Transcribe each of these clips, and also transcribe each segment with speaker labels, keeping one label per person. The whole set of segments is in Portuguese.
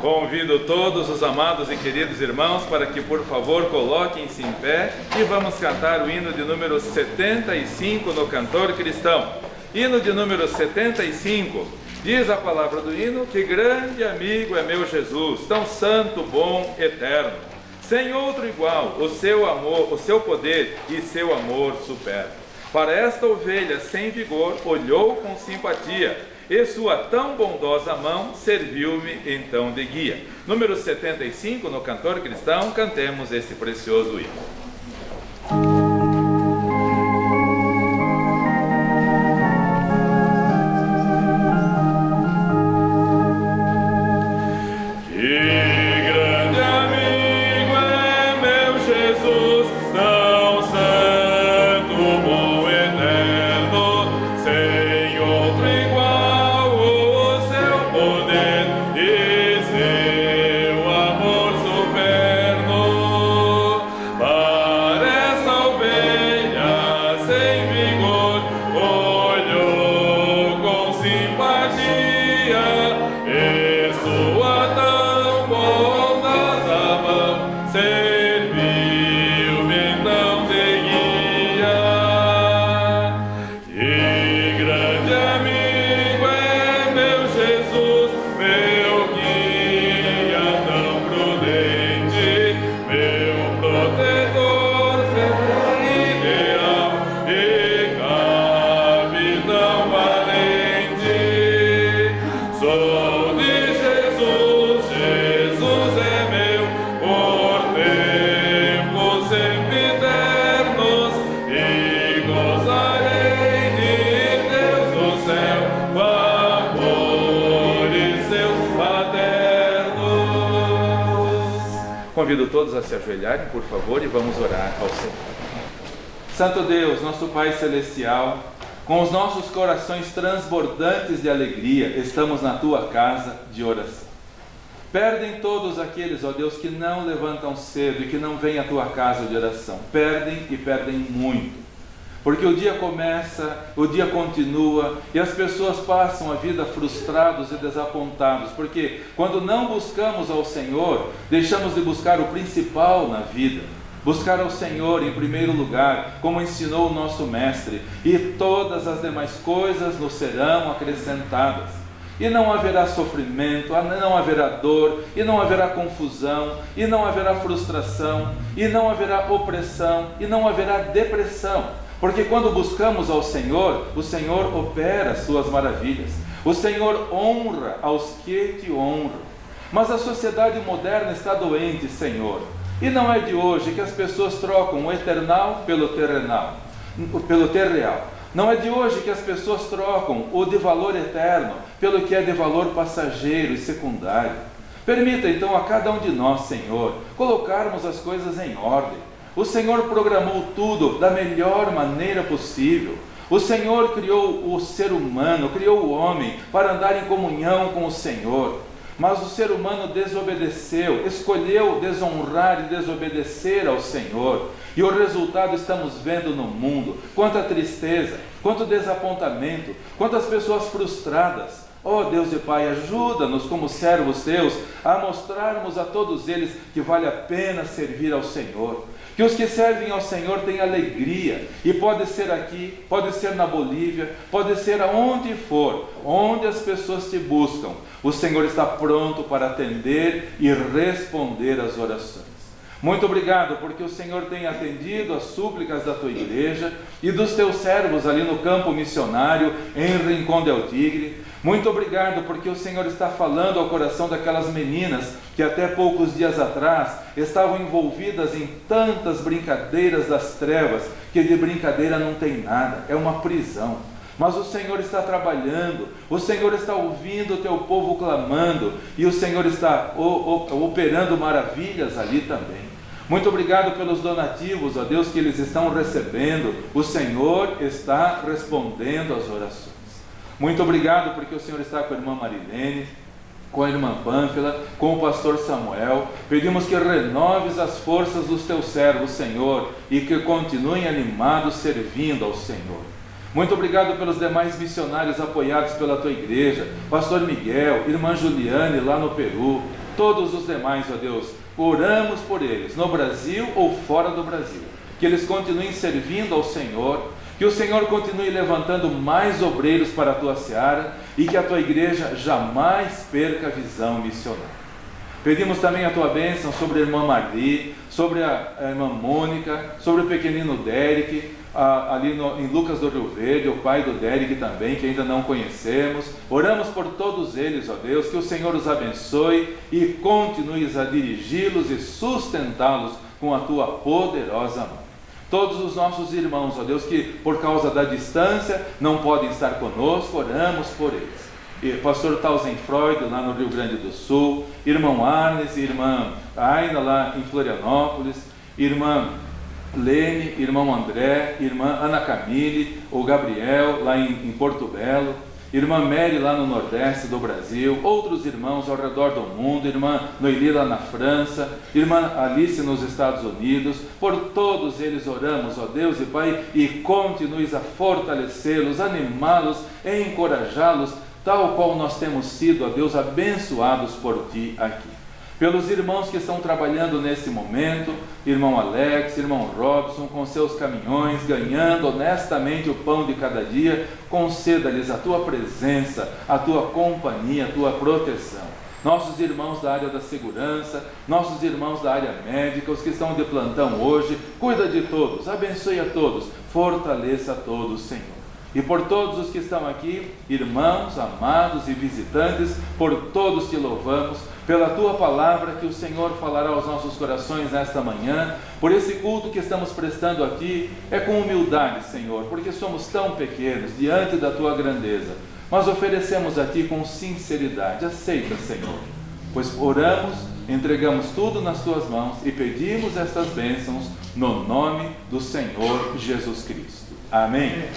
Speaker 1: Convido todos os amados e queridos irmãos para que, por favor, coloquem-se em pé e vamos cantar o hino de número 75 no Cantor Cristão. Hino de número 75, diz a palavra do hino: que grande amigo é meu Jesus, tão santo, bom, eterno, sem outro igual, o seu amor, o seu poder e seu amor supera. Para esta ovelha sem vigor, olhou com simpatia, e sua tão bondosa mão serviu-me então de guia. Número 75, no Cantor Cristão, cantemos esse precioso hino. Convido todos a se ajoelharem, por favor, e vamos orar ao Senhor. Santo Deus, nosso Pai Celestial, com os nossos corações transbordantes de alegria, estamos na Tua casa de oração. Perdem todos aqueles, ó Deus, que não levantam cedo e que não vêm à Tua casa de oração. Perdem e perdem muito. Porque o dia começa, o dia continua e as pessoas passam a vida frustrados e desapontados, porque quando não buscamos ao Senhor, deixamos de buscar o principal na vida, buscar ao Senhor em primeiro lugar, como ensinou o nosso Mestre, e todas as demais coisas nos serão acrescentadas. E não haverá sofrimento, não haverá dor, e não haverá confusão, e não haverá frustração, e não haverá opressão, e não haverá depressão. Porque quando buscamos ao Senhor, o Senhor opera as suas maravilhas. O Senhor honra aos que te honram. Mas a sociedade moderna está doente, Senhor. E não é de hoje que as pessoas trocam o eternal pelo terrenal, pelo terreal. Não é de hoje que as pessoas trocam o de valor eterno pelo que é de valor passageiro e secundário. Permita então a cada um de nós, Senhor, colocarmos as coisas em ordem. O Senhor programou tudo da melhor maneira possível. O Senhor criou o ser humano, criou o homem para andar em comunhão com o Senhor. Mas o ser humano desobedeceu, escolheu desonrar e desobedecer ao Senhor. E o resultado estamos vendo no mundo. Quanta tristeza, quanto desapontamento, quantas pessoas frustradas. Ó Deus e Pai, ajuda-nos como servos teus a mostrarmos a todos eles que vale a pena servir ao Senhor. Que os que servem ao Senhor tenham alegria, e pode ser aqui, pode ser na Bolívia, pode ser aonde for, onde as pessoas te buscam, o Senhor está pronto para atender e responder às orações. Muito obrigado, porque o Senhor tem atendido as súplicas da tua igreja e dos teus servos ali no campo missionário, em Rincón del Tigre. Muito obrigado, porque o Senhor está falando ao coração daquelas meninas que até poucos dias atrás estavam envolvidas em tantas brincadeiras das trevas, que de brincadeira não tem nada, é uma prisão. Mas o Senhor está trabalhando, o Senhor está ouvindo o teu povo clamando, e o Senhor está operando maravilhas ali também. Muito obrigado pelos donativos, ó Deus, que eles estão recebendo. O Senhor está respondendo às orações. Muito obrigado porque o Senhor está com a irmã Marilene, com a irmã Pânfila, com o pastor Samuel. Pedimos que renoves as forças dos teus servos, Senhor, e que continuem animados servindo ao Senhor. Muito obrigado pelos demais missionários apoiados pela tua igreja, pastor Miguel, irmã Juliane lá no Peru, Todos os demais, ó Deus, oramos por eles, no Brasil ou fora do Brasil, que eles continuem servindo ao Senhor, que o Senhor continue levantando mais obreiros para a tua seara e que a tua igreja jamais perca a visão missionária. Pedimos também a tua bênção sobre a irmã Marli, sobre a irmã Mônica, sobre o pequenino Derek, ali em Lucas do Rio Verde, o pai do Derek também, que ainda não conhecemos. Oramos por todos eles, ó Deus, que o Senhor os abençoe e continues a dirigi-los e sustentá-los com a tua poderosa mão. Todos os nossos irmãos, ó Deus, que por causa da distância não podem estar conosco, oramos por eles. E pastor Tausenfreud, lá no Rio Grande do Sul, irmão Arnes, irmã Aina, lá em Florianópolis, irmã Lene, irmão André, irmã Ana Camille, o Gabriel, lá em Porto Belo, irmã Mary, lá no Nordeste do Brasil, outros irmãos ao redor do mundo, irmã Noeli, lá na França, irmã Alice, nos Estados Unidos. Por todos eles oramos, ó Deus e Pai, e continues a fortalecê-los, animá-los, encorajá-los, tal qual nós temos sido, ó Deus, abençoados por Ti aqui. Pelos irmãos que estão trabalhando nesse momento, irmão Alex, irmão Robson, com seus caminhões, ganhando honestamente o pão de cada dia, conceda-lhes a Tua presença, a Tua companhia, a Tua proteção. Nossos irmãos da área da segurança, nossos irmãos da área médica, os que estão de plantão hoje, cuida de todos, abençoe a todos, fortaleça a todos, Senhor. E por todos os que estão aqui, irmãos, amados e visitantes, por todos te louvamos, pela Tua palavra que o Senhor falará aos nossos corações nesta manhã, por esse culto que estamos prestando aqui, é com humildade, Senhor, porque somos tão pequenos diante da Tua grandeza, mas oferecemos a Ti com sinceridade. Aceita, Senhor, pois oramos, entregamos tudo nas Tuas mãos e pedimos estas bênçãos no nome do Senhor Jesus Cristo. Amém.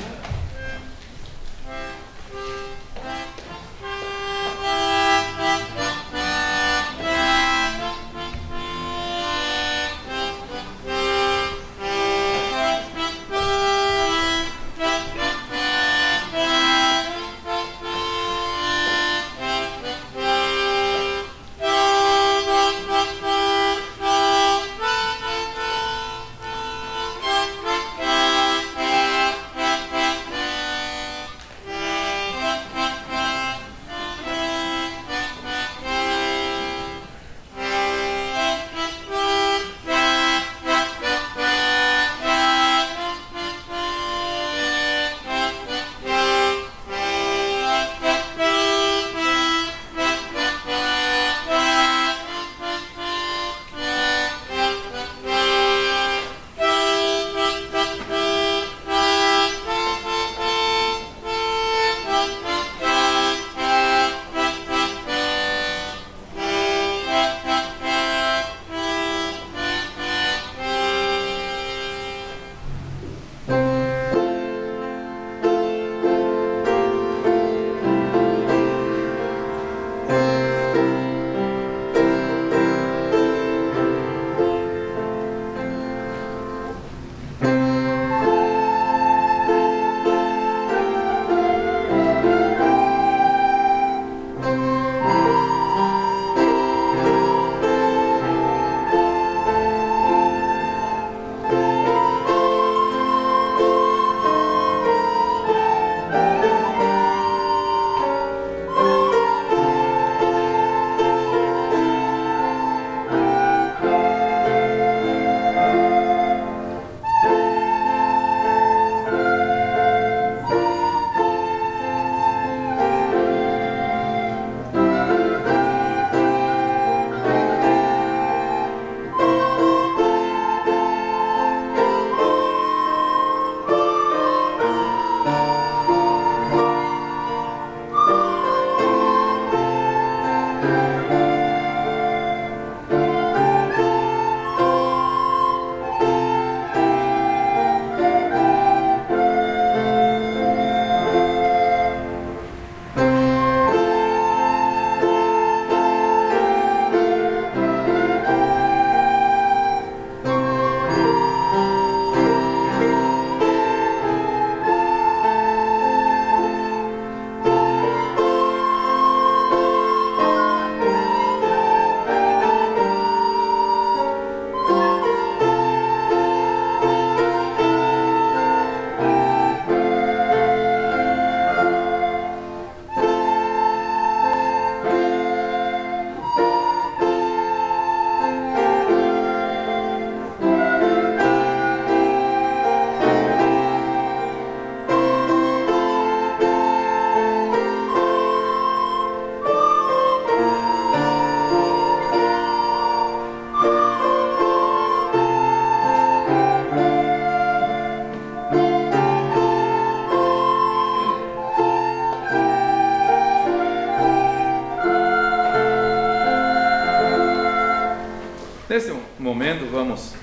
Speaker 1: Nesse momento vamos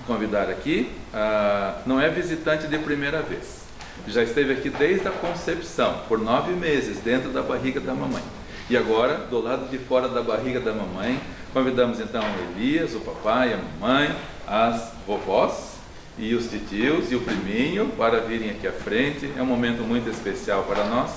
Speaker 1: convidar aqui, não é visitante de primeira vez, já esteve aqui desde a concepção, por 9 meses dentro da barriga da mamãe, e agora do lado de fora da barriga da mamãe. Convidamos então o Elias, o papai, a mamãe, as vovós e os titios e o priminho para virem aqui à frente. É um momento muito especial para nós.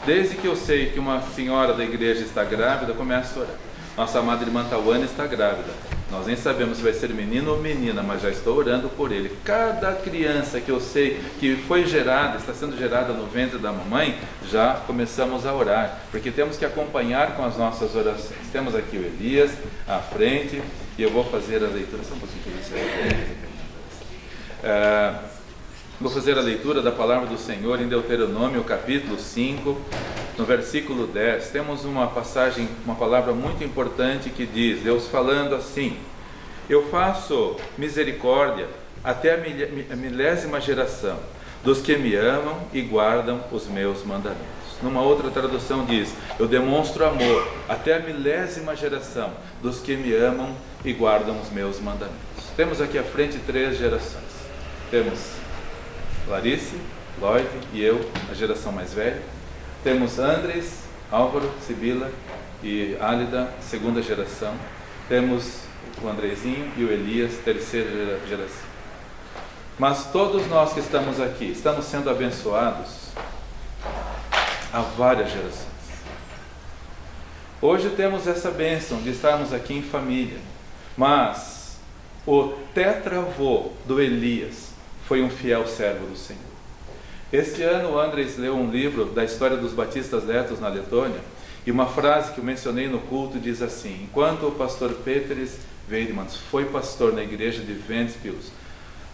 Speaker 1: Desde que eu sei que uma senhora da igreja está grávida, começo a orar. Nossa amada irmã Tawane está grávida. Nós nem sabemos se vai ser menino ou menina, mas já estou orando por ele. Cada criança que eu sei que foi gerada, está sendo gerada no ventre da mamãe, já começamos a orar, porque temos que acompanhar com as nossas orações. Temos aqui o Elias à frente, e eu vou fazer a leitura. Só um pouquinho. Vou fazer a leitura da palavra do Senhor em Deuteronômio, capítulo 5, no versículo 10. Temos uma passagem, uma palavra muito importante que diz, Deus falando assim: eu faço misericórdia até a milésima geração dos que me amam e guardam os meus mandamentos. Numa outra tradução diz, eu demonstro amor até a milésima geração dos que me amam e guardam os meus mandamentos. Temos aqui à frente 3 gerações. Temos Clarice, Lloyd e eu, a geração mais velha. Temos Andres, Álvaro, Sibila e Álida, segunda geração. Temos o Andrezinho e o Elias, terceira geração. Mas todos nós que estamos aqui, estamos sendo abençoados há várias gerações. Hoje temos essa bênção de estarmos aqui em família, mas o tetravô do Elias foi um fiel servo do Senhor. Este ano o Andres leu um livro da história dos batistas letos na Letônia, e uma frase que eu mencionei no culto diz assim: enquanto o pastor Petris Weidmans foi pastor na igreja de Ventspils,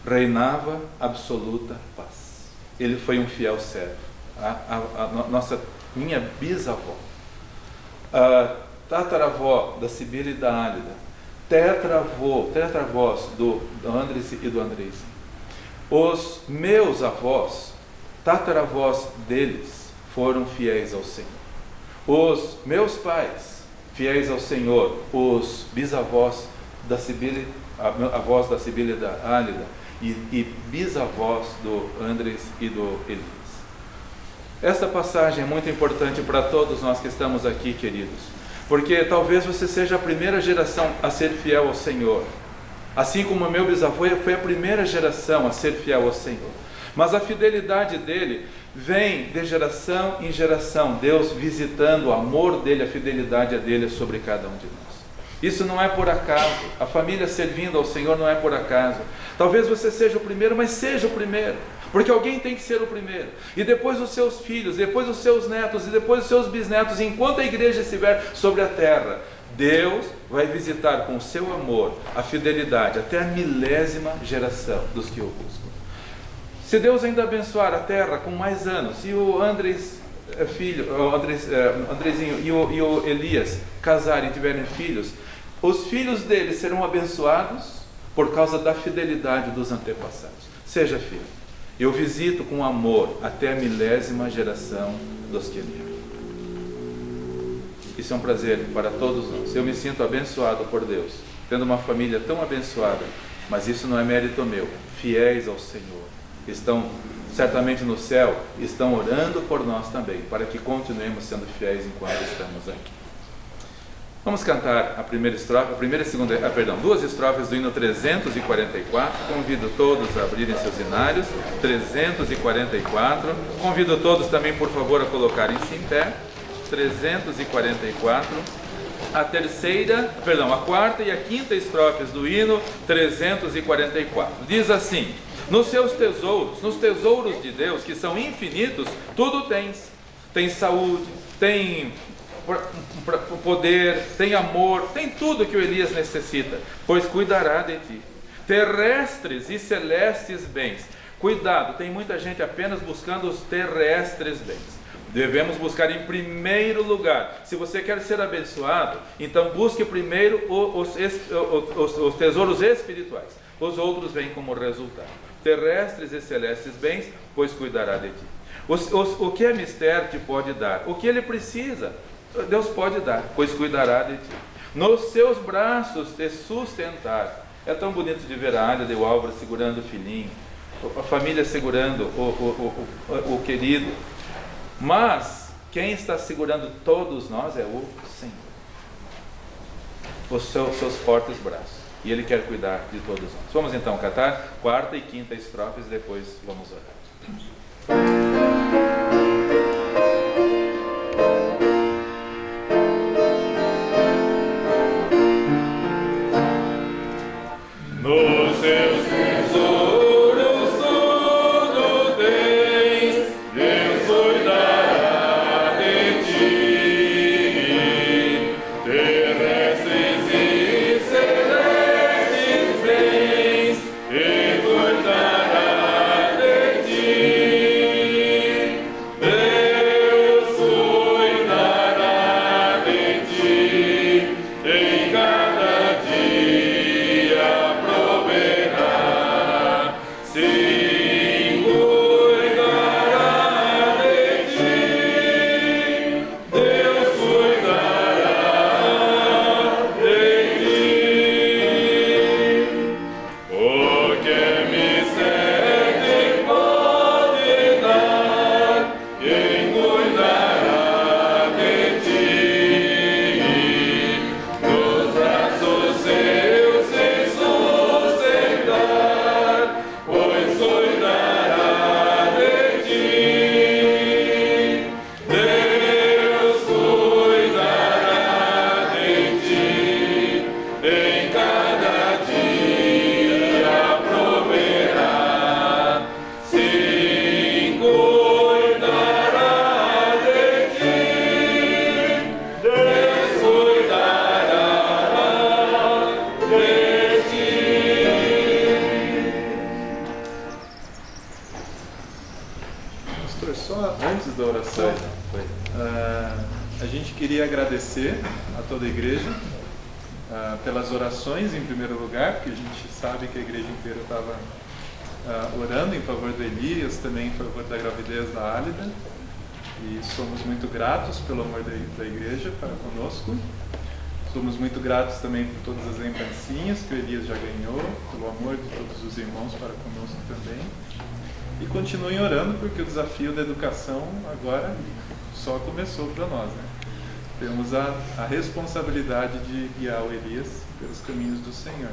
Speaker 1: reinava absoluta paz. Ele foi um fiel servo. Minha bisavó, a tataravó da Sibila e da Álida, tetravós do Andres e do Andres. Os meus avós, tataravós deles, foram fiéis ao Senhor. Os meus pais, fiéis ao Senhor. Os bisavós da Sibila, avós da Sibila e da Álida, e bisavós do Andres e do Elias. Esta passagem é muito importante para todos nós que estamos aqui, queridos, porque talvez você seja a primeira geração a ser fiel ao Senhor. Assim como o meu bisavô foi a primeira geração a ser fiel ao Senhor. Mas a fidelidade dele vem de geração em geração. Deus visitando o amor dele, a fidelidade dele sobre cada um de nós. Isso não é por acaso. A família servindo ao Senhor não é por acaso. Talvez você seja o primeiro, mas seja o primeiro. Porque alguém tem que ser o primeiro. E depois os seus filhos, depois os seus netos, e depois os seus bisnetos, enquanto a igreja estiver sobre a terra, Deus vai visitar com o seu amor a fidelidade até a milésima geração dos que o buscam. Se Deus ainda abençoar a terra com mais anos, e o Andrezinho e o Elias casarem e tiverem filhos, os filhos deles serão abençoados por causa da fidelidade dos antepassados. Seja filho. Eu visito com amor até a milésima geração dos que me amam. Isso é um prazer para todos nós. Eu me sinto abençoado por Deus, tendo uma família tão abençoada, mas isso não é mérito meu. Fiéis ao Senhor, estão certamente no céu, estão orando por nós também, para que continuemos sendo fiéis enquanto estamos aqui. Vamos cantar a primeira estrofe, duas estrofes do hino 344. Convido todos a abrirem seus hinários. 344. Convido todos também, por favor, a colocarem-se em pé. 344, a quarta e a quinta estrofes do hino 344. Diz assim: nos seus tesouros, nos tesouros de Deus, que são infinitos, tudo tens. Tem saúde, tem poder, tem amor, tem tudo que o Elias necessita, pois cuidará de ti. Terrestres e celestes bens. Cuidado, tem muita gente apenas buscando os terrestres bens. Devemos buscar em primeiro lugar. Se você quer ser abençoado, então busque primeiro os tesouros espirituais. Os outros vêm como resultado. Terrestres e celestes bens, pois cuidará de ti. O que é mister te pode dar. O que ele precisa, Deus pode dar, pois cuidará de ti. nos seus braços te sustentar. É tão bonito de ver a Álida e o Álvaro segurando o filhinho, a família segurando o querido, mas quem está segurando todos nós é o Senhor, os seus fortes braços, e Ele quer cuidar de todos nós. Vamos então cantar quarta e quinta estrofes, depois vamos orar. Nos seus tesouros tudo tens, Deus cuidará de ti. Terrestres e celestes bens, Ele cuidará de ti. Deus cuidará de ti em cada dia.
Speaker 2: Só antes da oração, a gente queria agradecer a toda a igreja pelas orações em primeiro lugar, porque a gente sabe que a igreja inteira estava orando em favor do Elias, também em favor da gravidez da Álida, e somos muito gratos pelo amor da igreja para conosco. Somos muito gratos também por todas as lembrancinhas que o Elias já ganhou, pelo amor de todos os irmãos para conosco também. E continuem orando, porque o desafio da educação agora só começou para nós, né? Temos a responsabilidade de guiar o Elias pelos caminhos do Senhor.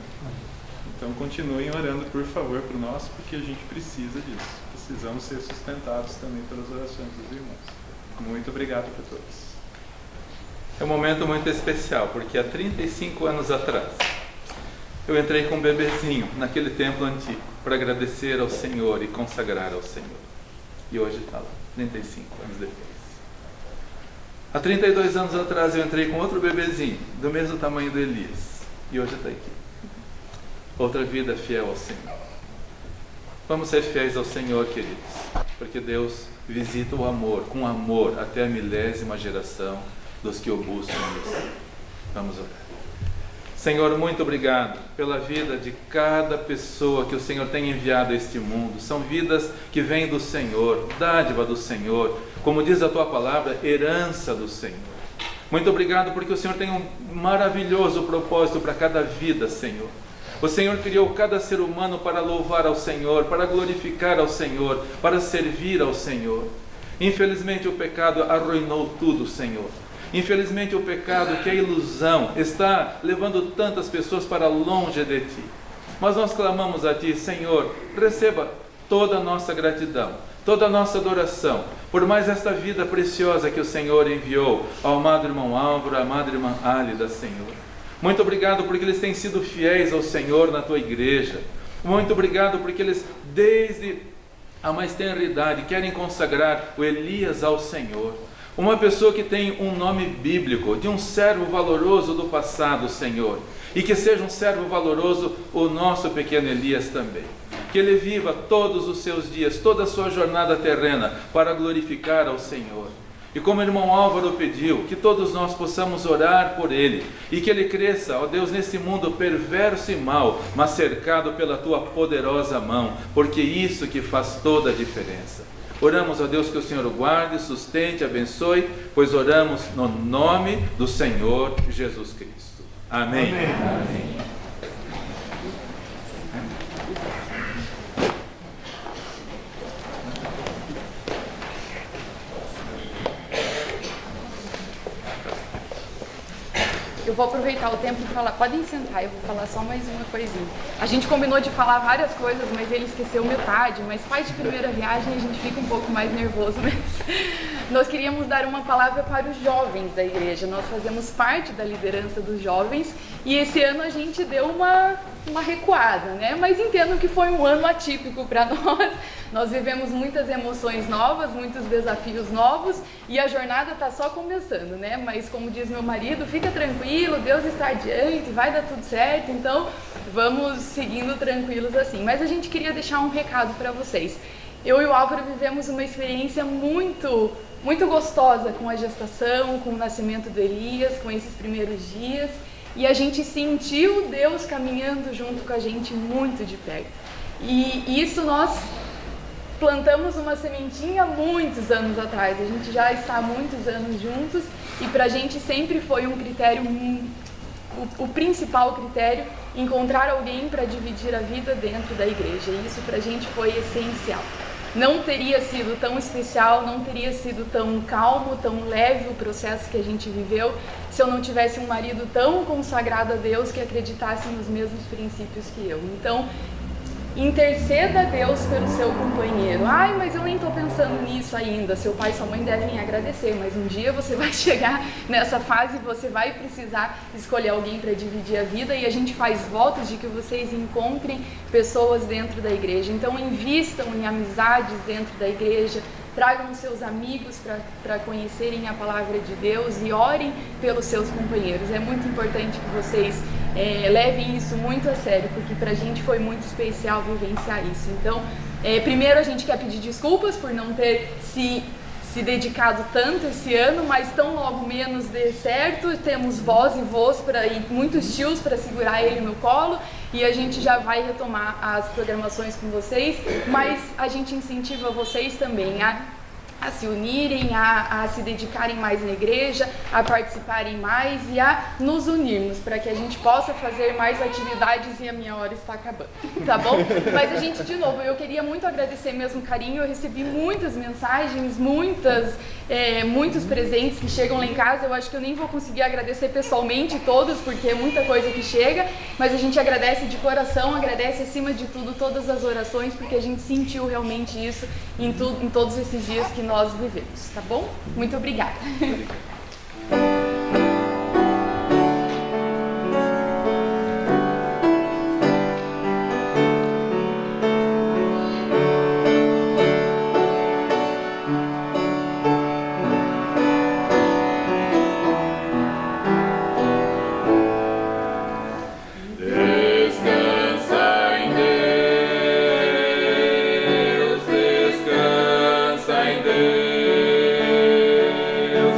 Speaker 2: Então continuem orando, por favor, por nós, porque a gente precisa disso. Precisamos ser sustentados também pelas orações dos irmãos. Muito obrigado por todos.
Speaker 1: É um momento muito especial, porque há 35 anos atrás eu entrei com um bebezinho naquele templo antigo para agradecer ao Senhor e consagrar ao Senhor. E hoje está lá, 35 anos depois. Há 32 anos atrás eu entrei com outro bebezinho, do mesmo tamanho do Elias, e hoje está aqui. Outra vida fiel ao Senhor. Vamos ser fiéis ao Senhor, queridos, porque Deus visita o amor, com amor, até a 1000ª geração dos que o buscam. Vamos orar. Senhor, muito obrigado pela vida de cada pessoa que o Senhor tem enviado a este mundo. São vidas que vêm do Senhor, dádiva do Senhor, como diz a Tua palavra, herança do Senhor. Muito obrigado porque o Senhor tem um maravilhoso propósito para cada vida, Senhor. O Senhor criou cada ser humano para louvar ao Senhor, para glorificar ao Senhor, para servir ao Senhor. Infelizmente o pecado arruinou tudo, Senhor. Infelizmente o pecado, que é ilusão, está levando tantas pessoas para longe de Ti. Mas nós clamamos a Ti, Senhor, receba toda a nossa gratidão, toda a nossa adoração, por mais esta vida preciosa que o Senhor enviou ao amado irmão Álvaro, à amada irmã Álida, Senhor. Muito obrigado porque eles têm sido fiéis ao Senhor na Tua igreja. Muito obrigado porque eles, desde a mais tenra idade, querem consagrar o Elias ao Senhor. Uma pessoa que tem um nome bíblico, de um servo valoroso do passado, Senhor. E que seja um servo valoroso o nosso pequeno Elias também. Que ele viva todos os seus dias, toda a sua jornada terrena, para glorificar ao Senhor. E como o irmão Álvaro pediu, que todos nós possamos orar por ele, e que ele cresça, ó Deus, nesse mundo perverso e mau, mas cercado pela Tua poderosa mão, porque isso que faz toda a diferença. Oramos a Deus que o Senhor o guarde, sustente, abençoe, pois oramos no nome do Senhor Jesus Cristo. Amém.
Speaker 2: Amém.
Speaker 1: Amém.
Speaker 3: Eu vou aproveitar o tempo e falar, podem sentar, eu vou falar só mais uma coisinha. A gente combinou de falar várias coisas, mas ele esqueceu metade, mas pai de primeira viagem a gente fica um pouco mais nervoso mesmo. Nós queríamos dar uma palavra para os jovens da igreja, nós fazemos parte da liderança dos jovens e esse ano a gente deu uma recuada, né? Mas entendo que foi um ano atípico para nós vivemos muitas emoções novas, muitos desafios novos e a jornada está só começando, né? Mas como diz meu marido, fica tranquilo, Deus está adiante, vai dar tudo certo, então vamos seguindo tranquilos assim. Mas a gente queria deixar um recado para vocês. Eu e o Álvaro vivemos uma experiência muito gostosa com a gestação, com o nascimento do Elias, com esses primeiros dias. E a gente sentiu Deus caminhando junto com a gente muito de perto. E isso nós plantamos uma sementinha muitos anos atrás. A gente já está há muitos anos juntos e pra gente sempre foi um critério, o principal critério, encontrar alguém para dividir a vida dentro da igreja. E isso pra gente foi essencial. Não teria sido tão especial, não teria sido tão calmo, tão leve o processo que a gente viveu se eu não tivesse um marido tão consagrado a Deus que acreditasse nos mesmos princípios que eu. Então, interceda a Deus pelo seu companheiro. Ai, mas eu nem estou pensando nisso ainda. Seu pai e sua mãe devem agradecer, mas um dia você vai chegar nessa fase e você vai precisar escolher alguém para dividir a vida e a gente faz votos de que vocês encontrem pessoas dentro da igreja. Então, invistam em amizades dentro da igreja, tragam seus amigos para conhecerem a palavra de Deus e orem pelos seus companheiros. É muito importante que vocês levem isso muito a sério, porque pra gente foi muito especial vivenciar isso. Então, primeiro a gente quer pedir desculpas por não ter se dedicado tanto esse ano, mas tão logo menos dê certo, temos vós e vós e muitos tios para segurar ele no colo e a gente já vai retomar as programações com vocês, mas a gente incentiva vocês também a se unirem, a se dedicarem mais na igreja, a participarem mais e a nos unirmos para que a gente possa fazer mais atividades e a minha hora está acabando, tá bom? Mas a gente, de novo, eu queria muito agradecer mesmo o carinho, eu recebi muitas mensagens, muitos presentes que chegam lá em casa, eu acho que eu nem vou conseguir agradecer pessoalmente todos, porque é muita coisa que chega, mas a gente agradece de coração, agradece acima de tudo todas as orações, porque a gente sentiu realmente isso em todos esses dias que nós vivemos, tá bom? Muito obrigada.
Speaker 1: Deus,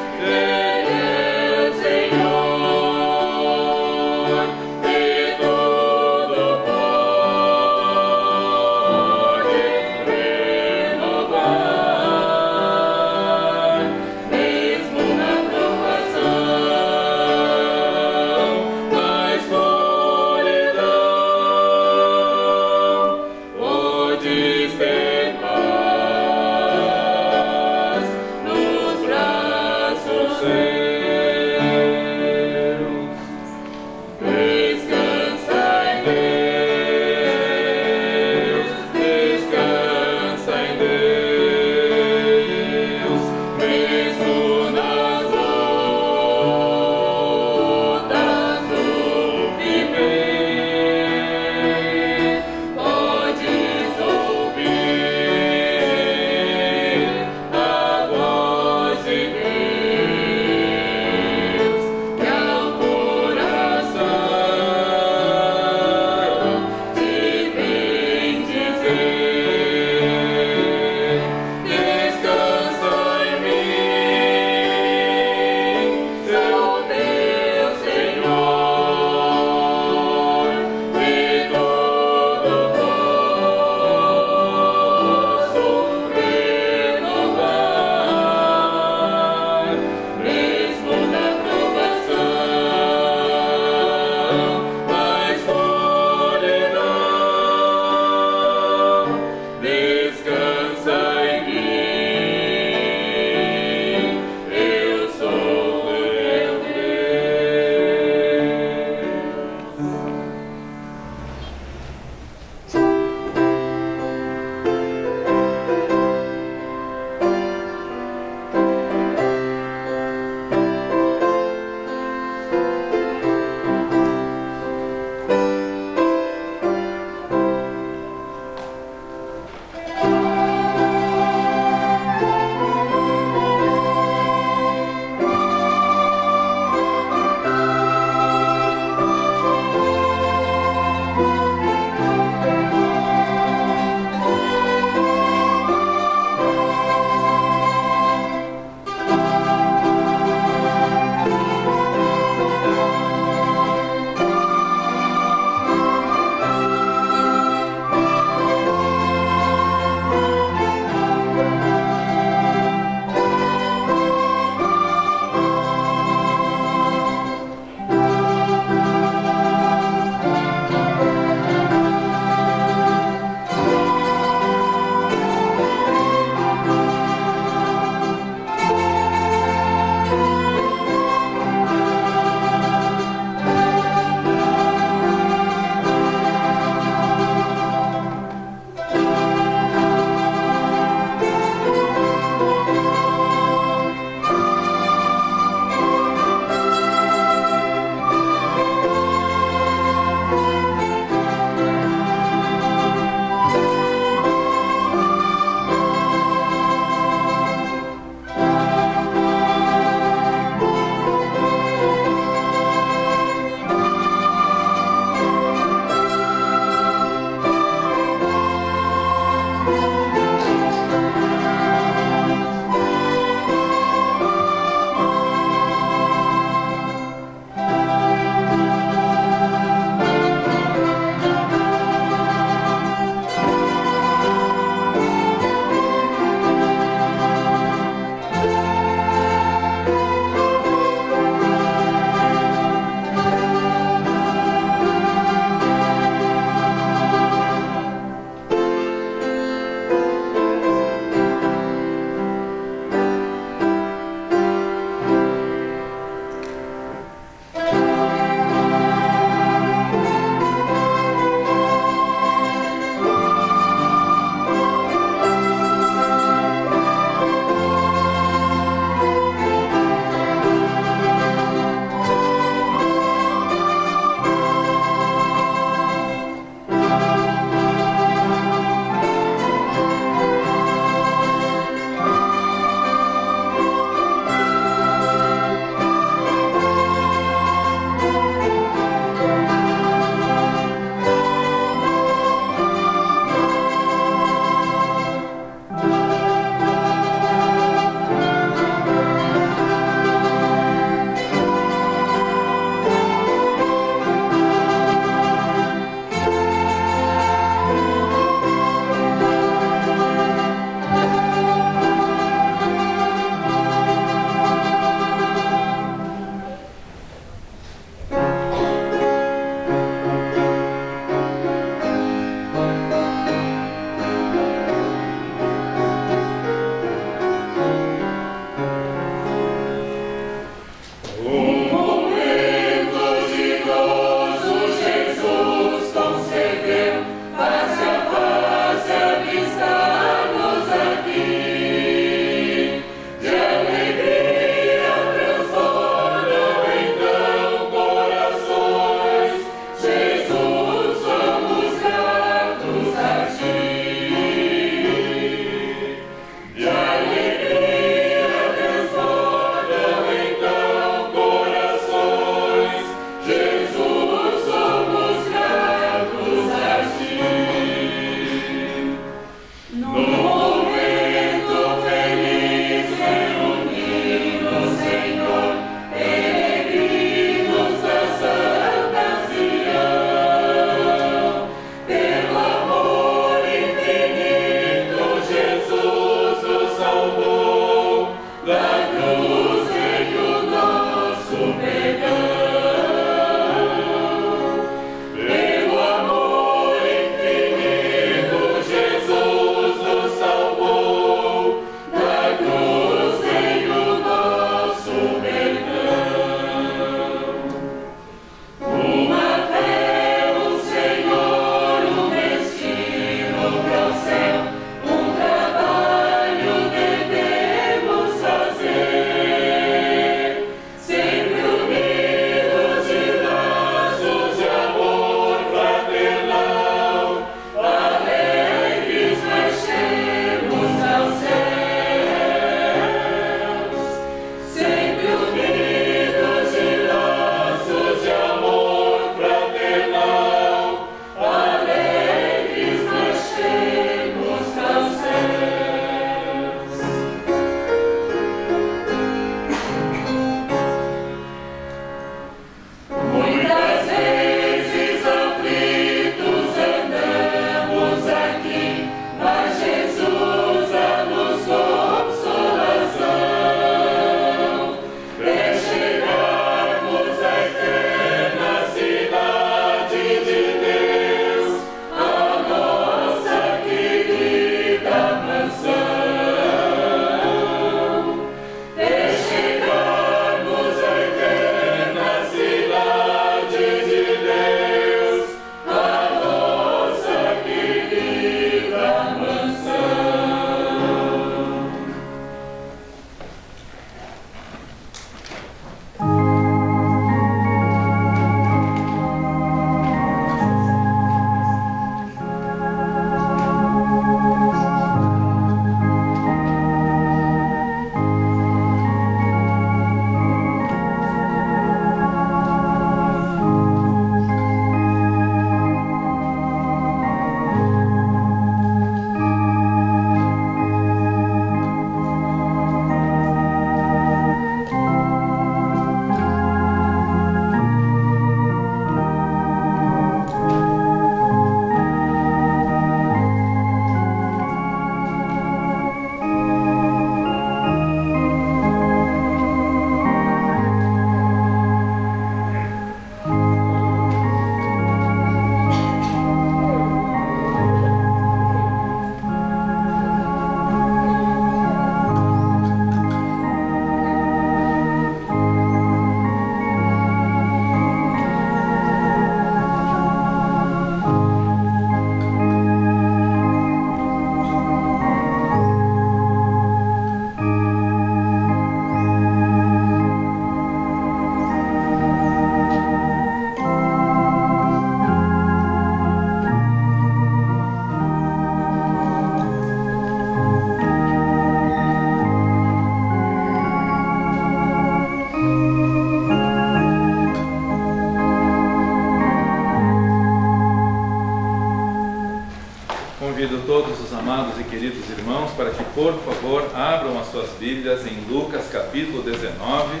Speaker 1: por favor, abram as suas Bíblias em Lucas capítulo 19.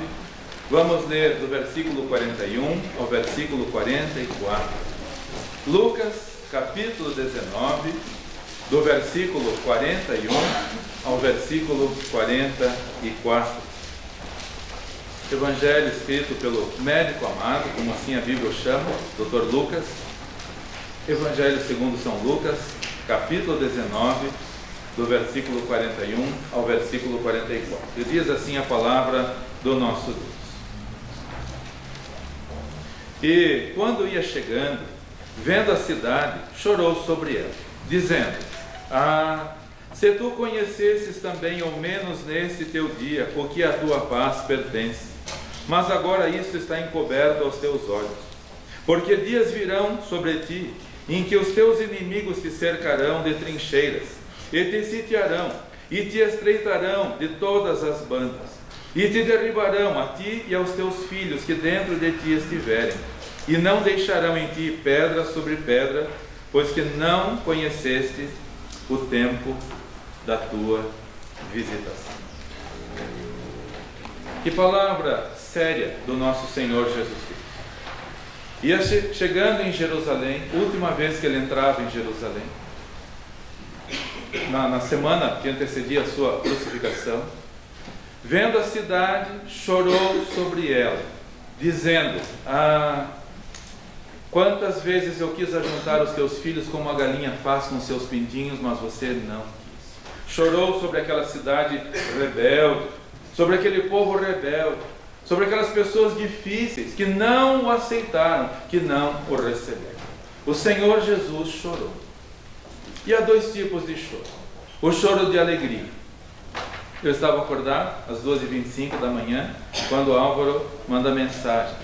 Speaker 1: Vamos ler do versículo 41 ao versículo 44. Lucas capítulo 19, do versículo 41 ao versículo 44. Evangelho escrito pelo médico amado, como assim a Bíblia o chama, Dr. Lucas. Evangelho segundo São Lucas, capítulo 19, do versículo 41 ao versículo 44. E diz assim a palavra do nosso Deus. E quando ia chegando, vendo a cidade, chorou sobre ela, dizendo: Ah, se tu conhecesses também, ao menos nesse teu dia, o que a tua paz pertence. Mas agora isso está encoberto aos teus olhos. Porque dias virão sobre ti, em que os teus inimigos te cercarão de trincheiras, e te sitiarão, e te estreitarão de todas as bandas, e te derribarão a ti e aos teus filhos que dentro de ti estiverem, e não deixarão em ti pedra sobre pedra, pois que não conheceste o tempo da tua visitação. Que palavra séria do nosso Senhor Jesus Cristo. Ia chegando em Jerusalém, última vez que ele entrava em Jerusalém, na semana que antecedia a sua crucificação, vendo a cidade, chorou sobre ela, dizendo: Ah, quantas vezes eu quis ajuntar os teus filhos como a galinha faz com seus pintinhos, mas você não quis. Chorou sobre aquela cidade rebelde, sobre aquele povo rebelde, sobre aquelas pessoas difíceis que não o aceitaram, que não o receberam. O Senhor Jesus chorou. E há dois tipos de choro. O choro de alegria. Eu estava acordado às 2h25 da manhã, quando o Álvaro manda mensagem.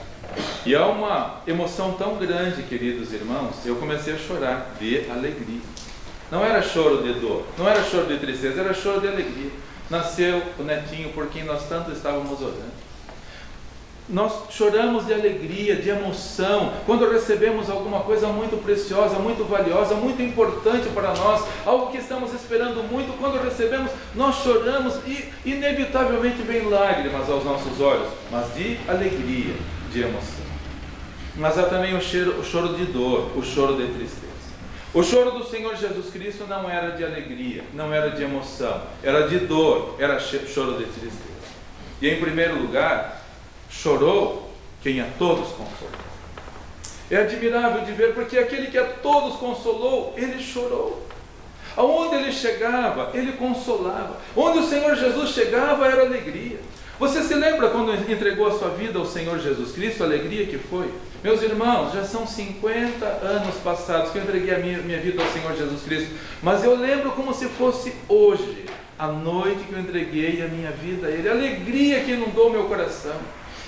Speaker 1: E há uma emoção tão grande, queridos irmãos, eu comecei a chorar de alegria. Não era choro de dor, não era choro de tristeza, era choro de alegria. Nasceu o netinho por quem nós tanto estávamos orando. Nós choramos de alegria, de emoção, quando recebemos alguma coisa muito preciosa, muito valiosa, muito importante para nós, algo que estamos esperando muito. Quando recebemos, nós choramos e inevitavelmente vem lágrimas aos nossos olhos, mas de alegria, de emoção. Mas há também o choro de dor, o choro de tristeza. O choro do Senhor Jesus Cristo não era de alegria, não era de emoção, era de dor, era choro de tristeza. E em primeiro lugar, chorou quem a todos consolou. É admirável de ver, porque aquele que a todos consolou, ele chorou. Aonde ele chegava, ele consolava. Onde o Senhor Jesus chegava, era alegria. Você se lembra quando entregou a sua vida ao Senhor Jesus Cristo, a alegria que foi? Meus irmãos, já são 50 anos passados que eu entreguei a minha vida ao Senhor Jesus Cristo, mas eu lembro como se fosse hoje, a noite que eu entreguei a minha vida a Ele, a alegria que inundou meu coração.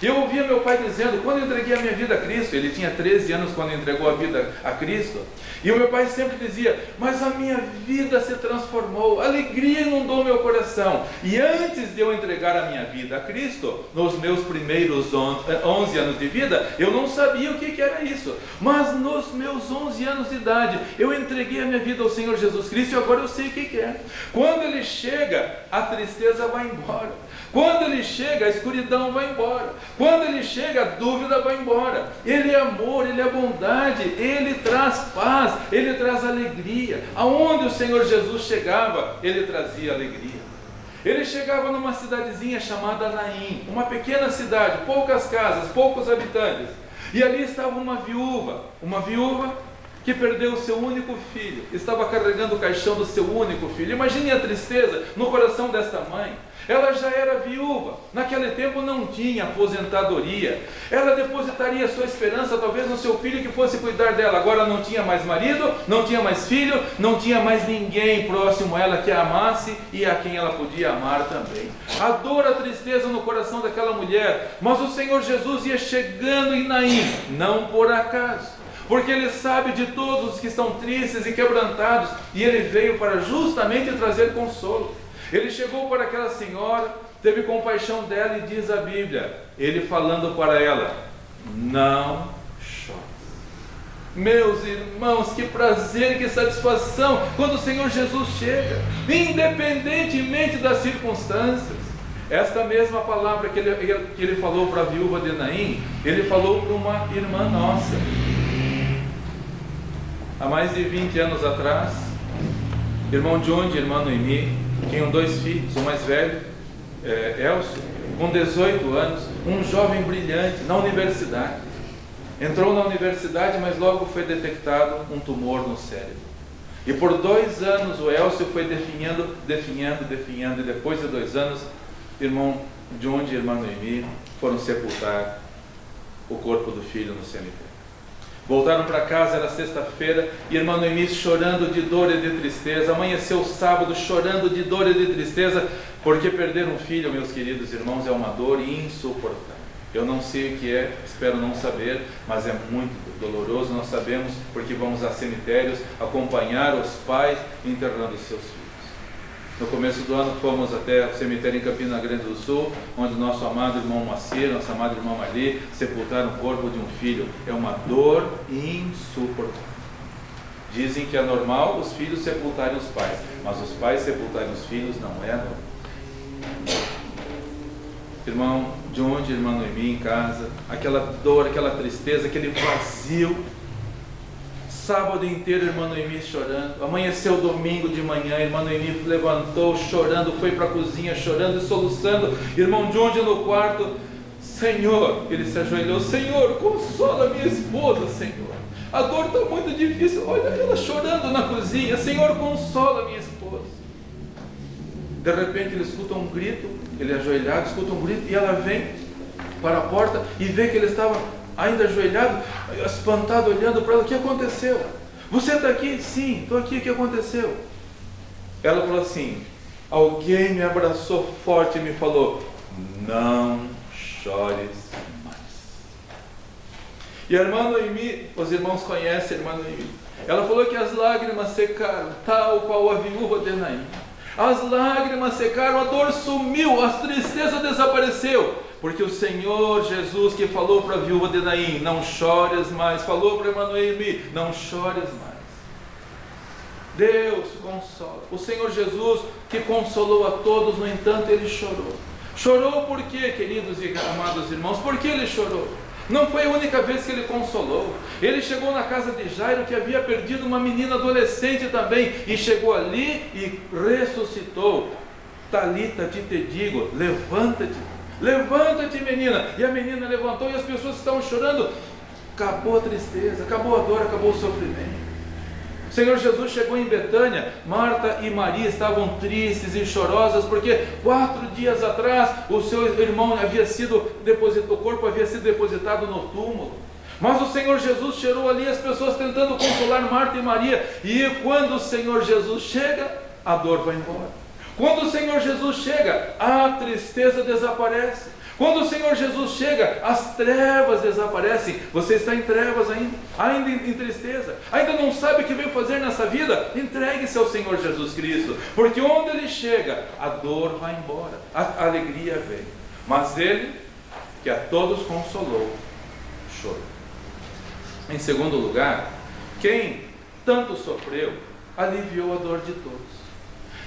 Speaker 1: Eu ouvia meu pai dizendo, quando eu entreguei a minha vida a Cristo, ele tinha 13 anos quando entregou a vida a Cristo, e o meu pai sempre dizia, mas a minha vida se transformou, a alegria inundou meu coração. E antes de eu entregar a minha vida a Cristo, nos meus primeiros 11 anos de vida, eu não sabia o que era isso, mas nos meus 11 anos de idade, eu entreguei a minha vida ao Senhor Jesus Cristo, e agora eu sei o que é. Quando Ele chega, a tristeza vai embora. Quando Ele chega, a escuridão vai embora. Quando Ele chega, a dúvida vai embora. Ele é amor, Ele é bondade, Ele traz paz, Ele traz alegria. Aonde o Senhor Jesus chegava, Ele trazia alegria. Ele chegava numa cidadezinha chamada Naim, uma pequena cidade, poucas casas, poucos habitantes. E ali estava uma viúva que perdeu o seu único filho, estava carregando o caixão do seu único filho. Imagine a tristeza no coração desta mãe. Ela já era viúva, naquele tempo não tinha aposentadoria, ela depositaria sua esperança talvez no seu filho que fosse cuidar dela. Agora não tinha mais marido, não tinha mais filho, não tinha mais ninguém próximo a ela que a amasse e a quem ela podia amar também. A dor, a tristeza no coração daquela mulher, mas o Senhor Jesus ia chegando em Naim, não por acaso, porque Ele sabe de todos os que estão tristes e quebrantados, e Ele veio para justamente trazer consolo. Ele chegou para aquela senhora, teve compaixão dela, e diz a Bíblia, Ele falando para ela, não chores. Meus irmãos, que prazer, que satisfação quando o Senhor Jesus chega, independentemente das circunstâncias. Esta mesma palavra que ele falou para a viúva de Naim, ele falou para uma irmã nossa. Há mais de 20 anos atrás, irmão John e irmã Noemi tinham 2 filhos, o mais velho, Elcio, com 18 anos, um jovem brilhante na universidade. Entrou na universidade, mas logo foi detectado um tumor no cérebro. E por 2 anos o Elcio foi definhando, e depois de 2 anos, irmão John e irmã Noemi foram sepultar o corpo do filho no cemitério. Voltaram para casa, era sexta-feira, e irmã Noemi chorando de dor e de tristeza. Amanheceu sábado chorando de dor e de tristeza, porque perder um filho, meus queridos irmãos, é uma dor insuportável. Eu não sei o que é, espero não saber, mas é muito doloroso. Nós sabemos porque vamos a cemitérios acompanhar os pais enterrando seus filhos. No começo do ano fomos até o cemitério em Campina Grande do Sul, onde nosso amado irmão Macir, nossa amada irmã Marli, sepultaram o corpo de um filho. É uma dor insuportável. Dizem que é normal os filhos sepultarem os pais, mas os pais sepultarem os filhos não é normal. Irmão John e irmã Noemi em casa, aquela dor, aquela tristeza, aquele vazio. Sábado inteiro, irmã Noemi chorando. Amanheceu domingo de manhã, irmã Noemi levantou chorando, foi para a cozinha chorando e soluçando. Irmão John no quarto, Senhor, ele se ajoelhou, Senhor, consola minha esposa, Senhor. A dor está muito difícil, olha ela chorando na cozinha, Senhor, consola minha esposa. De repente ele escuta um grito, ele ajoelhado, escuta um grito, e ela vem para a porta e vê que ele estava ainda ajoelhado, espantado, olhando para ela. O que aconteceu? Você está aqui? Sim, estou aqui, o que aconteceu? Ela falou assim, alguém me abraçou forte e me falou, não chores mais. E a irmã Noemi, os irmãos conhecem a irmã Noemi, ela falou que as lágrimas secaram, tal qual a viúva de Naim. As lágrimas secaram, a dor sumiu, a tristeza desapareceu, porque o Senhor Jesus que falou para a viúva de Naim, não chores mais, falou para a irmã Noemi, não chores mais. Deus consola. O Senhor Jesus que consolou a todos, no entanto, ele chorou. Chorou por quê, queridos e amados irmãos? Por que ele chorou? Não foi a única vez que ele consolou. Ele chegou na casa de Jairo, que havia perdido uma menina adolescente também, e chegou ali e ressuscitou. Talita te digo, levanta-te, levanta-te, menina. E a menina levantou e as pessoas estavam chorando. Acabou a tristeza, acabou a dor, acabou o sofrimento. O Senhor Jesus chegou em Betânia. Marta e Maria estavam tristes e chorosas, porque 4 dias atrás o seu irmão havia sido depositado, o corpo havia sido depositado no túmulo. Mas o Senhor Jesus chegou ali, as pessoas tentando consolar Marta e Maria. E quando o Senhor Jesus chega, a dor vai embora. Quando o Senhor Jesus chega, a tristeza desaparece. Quando o Senhor Jesus chega, as trevas desaparecem. Você está em trevas ainda em tristeza, ainda não sabe o que veio fazer nessa vida? Entregue-se ao Senhor Jesus Cristo, porque onde Ele chega, a dor vai embora, a alegria vem. Mas Ele, que a todos consolou, chorou. Em segundo lugar, quem tanto sofreu, aliviou a dor de todos.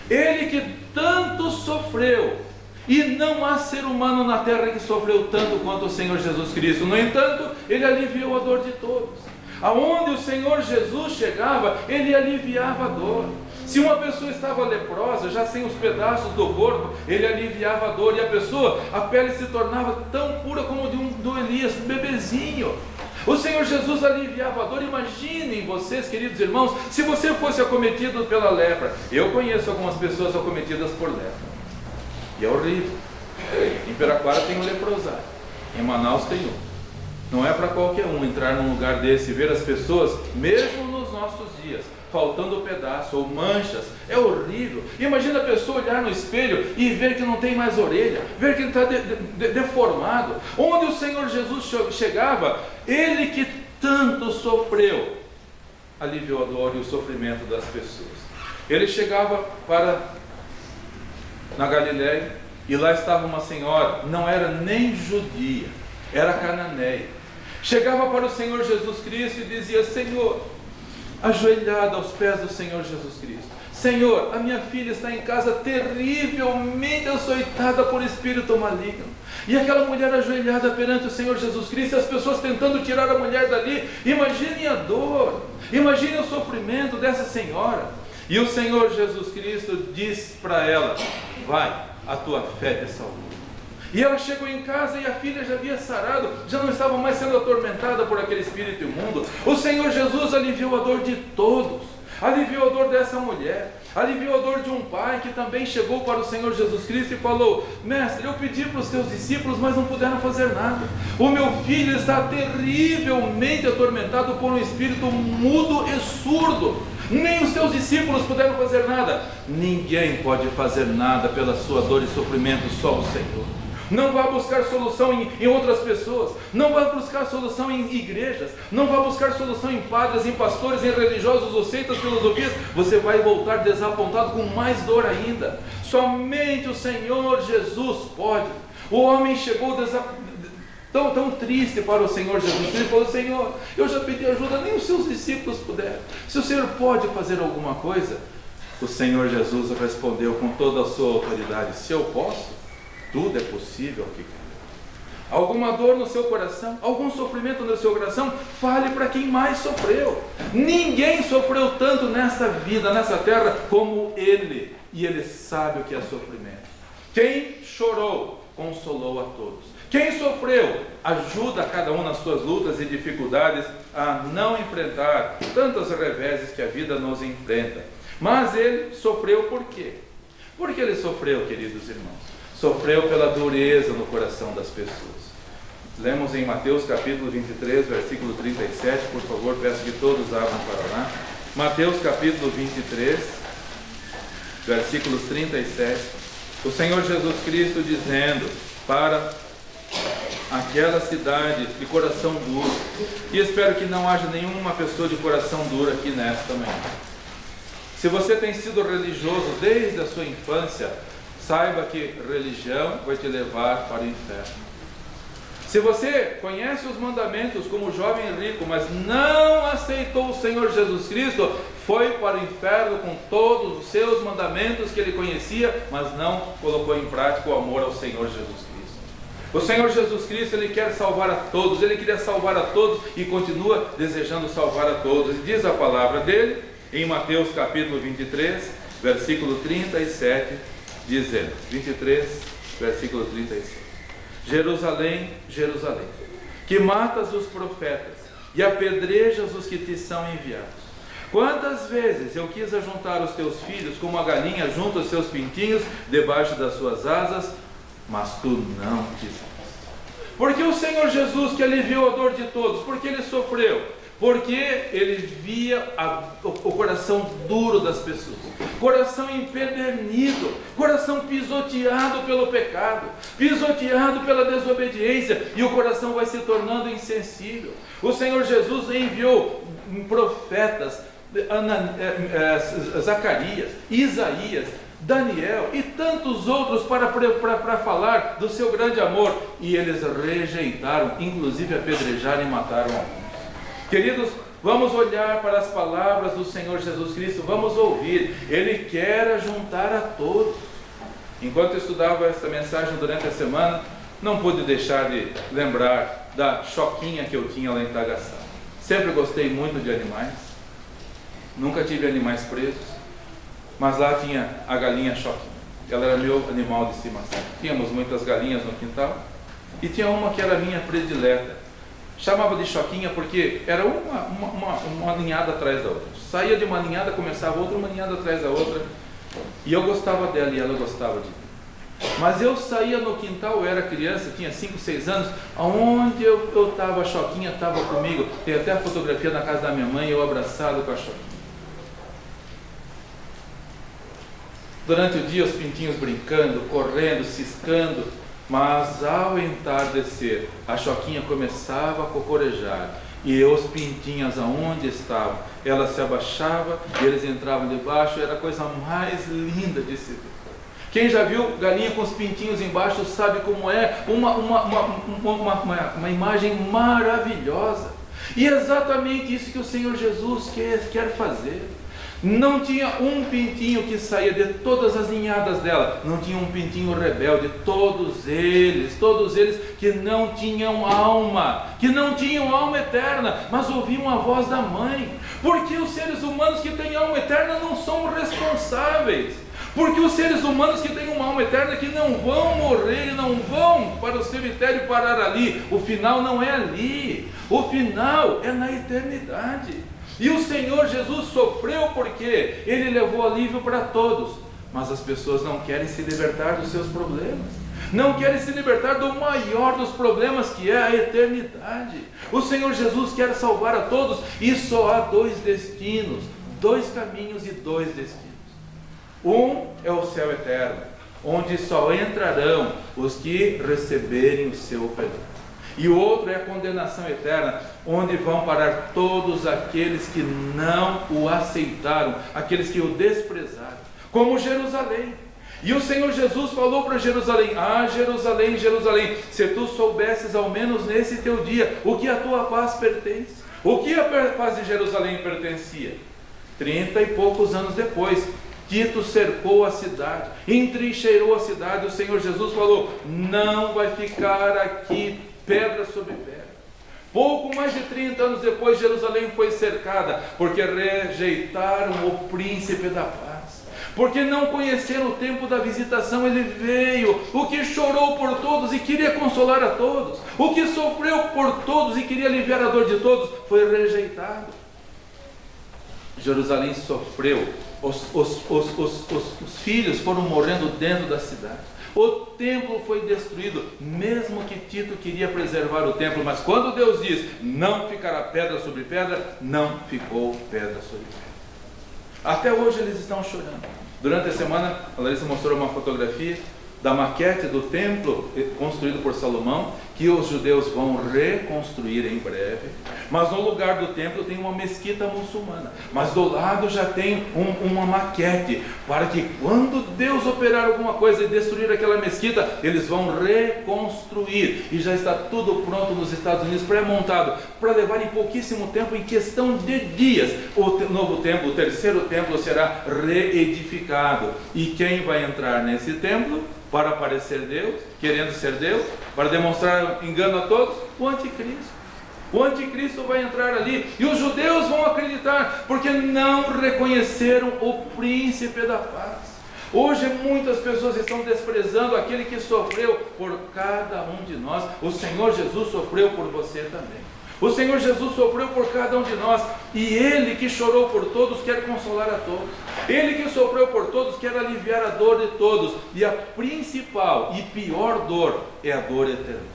Speaker 1: Ele que tanto sofreu, e não há ser humano na terra que sofreu tanto quanto o Senhor Jesus Cristo. No entanto, Ele aliviou a dor de todos. Aonde o Senhor Jesus chegava, Ele aliviava a dor. Se uma pessoa estava leprosa, já sem os pedaços do corpo, Ele aliviava a dor. E a pessoa, a pele se tornava tão pura como do Elias, um bebezinho. O Senhor Jesus aliviava a dor. Imaginem vocês, queridos irmãos, se você fosse acometido pela lepra. Eu conheço algumas pessoas acometidas por lepra. E é horrível. Em Piraquara tem um leprosário, em Manaus tem um. Não é para qualquer um entrar num lugar desse e ver as pessoas, mesmo nos nossos dias, faltando pedaço ou manchas. É horrível. Imagina a pessoa olhar no espelho e ver que não tem mais orelha, ver que ele está deformado. Onde o Senhor Jesus chegava, Ele que tanto sofreu, aliviou a dor e o sofrimento das pessoas. Ele chegava na Galiléia, e lá estava uma senhora, não era nem judia, era cananeia. chegava para o Senhor Jesus Cristo e dizia: Senhor, ajoelhada aos pés do Senhor Jesus Cristo: Senhor, a minha filha está em casa terrivelmente açoitada por espírito maligno. E aquela mulher ajoelhada perante o Senhor Jesus Cristo, e as pessoas tentando tirar a mulher dali. Imaginem a dor, imaginem o sofrimento dessa senhora. E o Senhor Jesus Cristo diz para ela: vai, a tua fé te salvou. E ela chegou em casa e a filha já havia sarado, já não estava mais sendo atormentada por aquele espírito imundo. O Senhor Jesus aliviou a dor de todos, aliviou a dor dessa mulher, aliviou a dor de um pai que também chegou para o Senhor Jesus Cristo e falou: mestre, eu pedi para os teus discípulos, mas não puderam fazer nada. O meu filho está terrivelmente atormentado por um espírito mudo e surdo. Nem os teus discípulos puderam fazer nada. Ninguém pode fazer nada pela sua dor e sofrimento, só o Senhor. Não vá buscar solução em outras pessoas, não vá buscar solução em igrejas, não vá buscar solução em padres, em pastores, em religiosos ou seitas, filosofias. Você vai voltar desapontado com mais dor ainda. Somente o Senhor Jesus pode. O homem chegou tão triste para o Senhor Jesus. Ele falou: Senhor, eu já pedi ajuda, nem os seus discípulos puderam. Se o Senhor pode fazer alguma coisa? O Senhor Jesus respondeu com toda a sua autoridade: se eu posso, tudo é possível que quer. Alguma dor no seu coração, algum sofrimento no seu coração, fale para quem mais sofreu. Ninguém sofreu tanto nessa vida, nessa terra, como ele. E ele sabe o que é sofrimento. Quem chorou, consolou a todos. Quem sofreu, ajuda cada um nas suas lutas e dificuldades a não enfrentar tantos reveses que a vida nos enfrenta. Mas ele sofreu por quê? Por que ele sofreu, queridos irmãos? Sofreu pela dureza no coração das pessoas. Lemos em Mateus capítulo 23, versículo 37, por favor, peço que todos abram para lá. Mateus capítulo 23, versículos 37. O Senhor Jesus Cristo dizendo para aquela cidade de coração duro, e espero que não haja nenhuma pessoa de coração duro aqui nesta manhã. Se você tem sido religioso desde a sua infância, saiba que religião vai te levar para o inferno. Se você conhece os mandamentos como jovem rico, mas não aceitou o Senhor Jesus Cristo, foi para o inferno com todos os seus mandamentos que ele conhecia, mas não colocou em prática o amor ao Senhor Jesus Cristo. O Senhor Jesus Cristo, ele quer salvar a todos, ele queria salvar a todos e continua desejando salvar a todos. E diz a palavra dele em Mateus capítulo 23, versículo 37, dizendo, 23, versículo 37: Jerusalém, Jerusalém, que matas os profetas e apedrejas os que te são enviados. Quantas vezes eu quis ajuntar os teus filhos como a galinha junta os seus pintinhos debaixo das suas asas, mas tu não quiseste. Porque o Senhor Jesus, que aliviou a dor de todos, porque ele sofreu, porque ele via o coração duro das pessoas, coração empedernido, coração pisoteado pelo pecado, pisoteado pela desobediência, e o coração vai se tornando insensível. O Senhor Jesus enviou profetas, Zacarias, Isaías, Daniel e tantos outros para falar do seu grande amor, e eles rejeitaram, inclusive apedrejaram e mataram alguns. Queridos, vamos olhar para as palavras do Senhor Jesus Cristo, vamos ouvir. Ele quer juntar a todos. Enquanto eu estudava essa mensagem durante a semana, não pude deixar de lembrar da choquinha que eu tinha lá em Tagaçá. Sempre gostei muito de animais, nunca tive animais presos, mas lá tinha a galinha choquinha. Ela era meu animal de estimação. Tínhamos muitas galinhas no quintal e tinha uma que era minha predileta. Chamava de choquinha porque era uma ninhada atrás da outra. Saía de uma ninhada, começava outra, uma ninhada atrás da outra. E eu gostava dela e ela gostava de mim. Mas eu saía no quintal, eu era criança, tinha 5, 6 anos, aonde eu estava, a choquinha estava comigo. Tem até a fotografia na casa da minha mãe, eu abraçado com a choquinha. Durante o dia os pintinhos brincando, correndo, ciscando. Mas ao entardecer, a choquinha começava a cocorejar, e os pintinhos aonde estavam, ela se abaixava e eles entravam debaixo. Era a coisa mais linda de se ver. Quem já viu galinha com os pintinhos embaixo sabe como é uma imagem maravilhosa. E é exatamente isso que o Senhor Jesus quer fazer. Não tinha um pintinho que saía de todas as ninhadas dela, não tinha um pintinho rebelde, todos eles que não tinham alma eterna, mas ouviam a voz da mãe. Porque os seres humanos que têm alma eterna não são responsáveis. Porque os seres humanos que têm uma alma eterna, que não vão morrer e não vão para o cemitério parar ali, o final não é ali, o final é na eternidade. E o Senhor Jesus sofreu porque Ele levou alívio para todos, mas as pessoas não querem se libertar dos seus problemas, não querem se libertar do maior dos problemas, que é a eternidade. O Senhor Jesus quer salvar a todos, e só há dois destinos, dois caminhos e dois destinos. Um é o céu eterno, onde só entrarão os que receberem o seu perdão. E o outro é a condenação eterna, onde vão parar todos aqueles que não o aceitaram, aqueles que o desprezaram, como Jerusalém. E o Senhor Jesus falou para Jerusalém: ah, Jerusalém, Jerusalém, se tu soubesses ao menos nesse teu dia o que a tua paz pertence. O que a paz de Jerusalém pertencia? 30 e poucos anos depois, Tito cercou a cidade, entrincheirou a cidade. O Senhor Jesus falou: não vai ficar aqui pedra sobre pedra. Pouco mais de 30 anos depois, Jerusalém foi cercada, porque rejeitaram o príncipe da paz, porque não conheceram o tempo da visitação. Ele veio, o que chorou por todos e queria consolar a todos, o que sofreu por todos e queria aliviar a dor de todos, foi rejeitado. Jerusalém sofreu, os filhos foram morrendo dentro da cidade. O templo foi destruído, mesmo que Tito queria preservar o templo, mas quando Deus diz: não ficará pedra sobre pedra, não ficou pedra sobre pedra. Até hoje eles estão chorando. Durante a semana, a Larissa mostrou uma fotografia da maquete do templo construído por Salomão, que os judeus vão reconstruir em breve. Mas no lugar do templo tem uma mesquita muçulmana, mas do lado já tem uma maquete, para que quando Deus operar alguma coisa e destruir aquela mesquita, eles vão reconstruir, e já está tudo pronto nos Estados Unidos, pré-montado, para levar em pouquíssimo tempo, em questão de dias, o novo templo, o terceiro templo, será reedificado. E quem vai entrar nesse templo para parecer Deus, querendo ser Deus, para demonstrar engano a todos? O anticristo. O anticristo vai entrar ali, e os judeus vão acreditar, porque não reconheceram o príncipe da paz. Hoje muitas pessoas estão desprezando aquele que sofreu por cada um de nós. O Senhor Jesus sofreu por você também. O Senhor Jesus sofreu por cada um de nós, e Ele que chorou por todos quer consolar a todos. Ele que sofreu por todos quer aliviar a dor de todos, e a principal e pior dor é a dor eterna.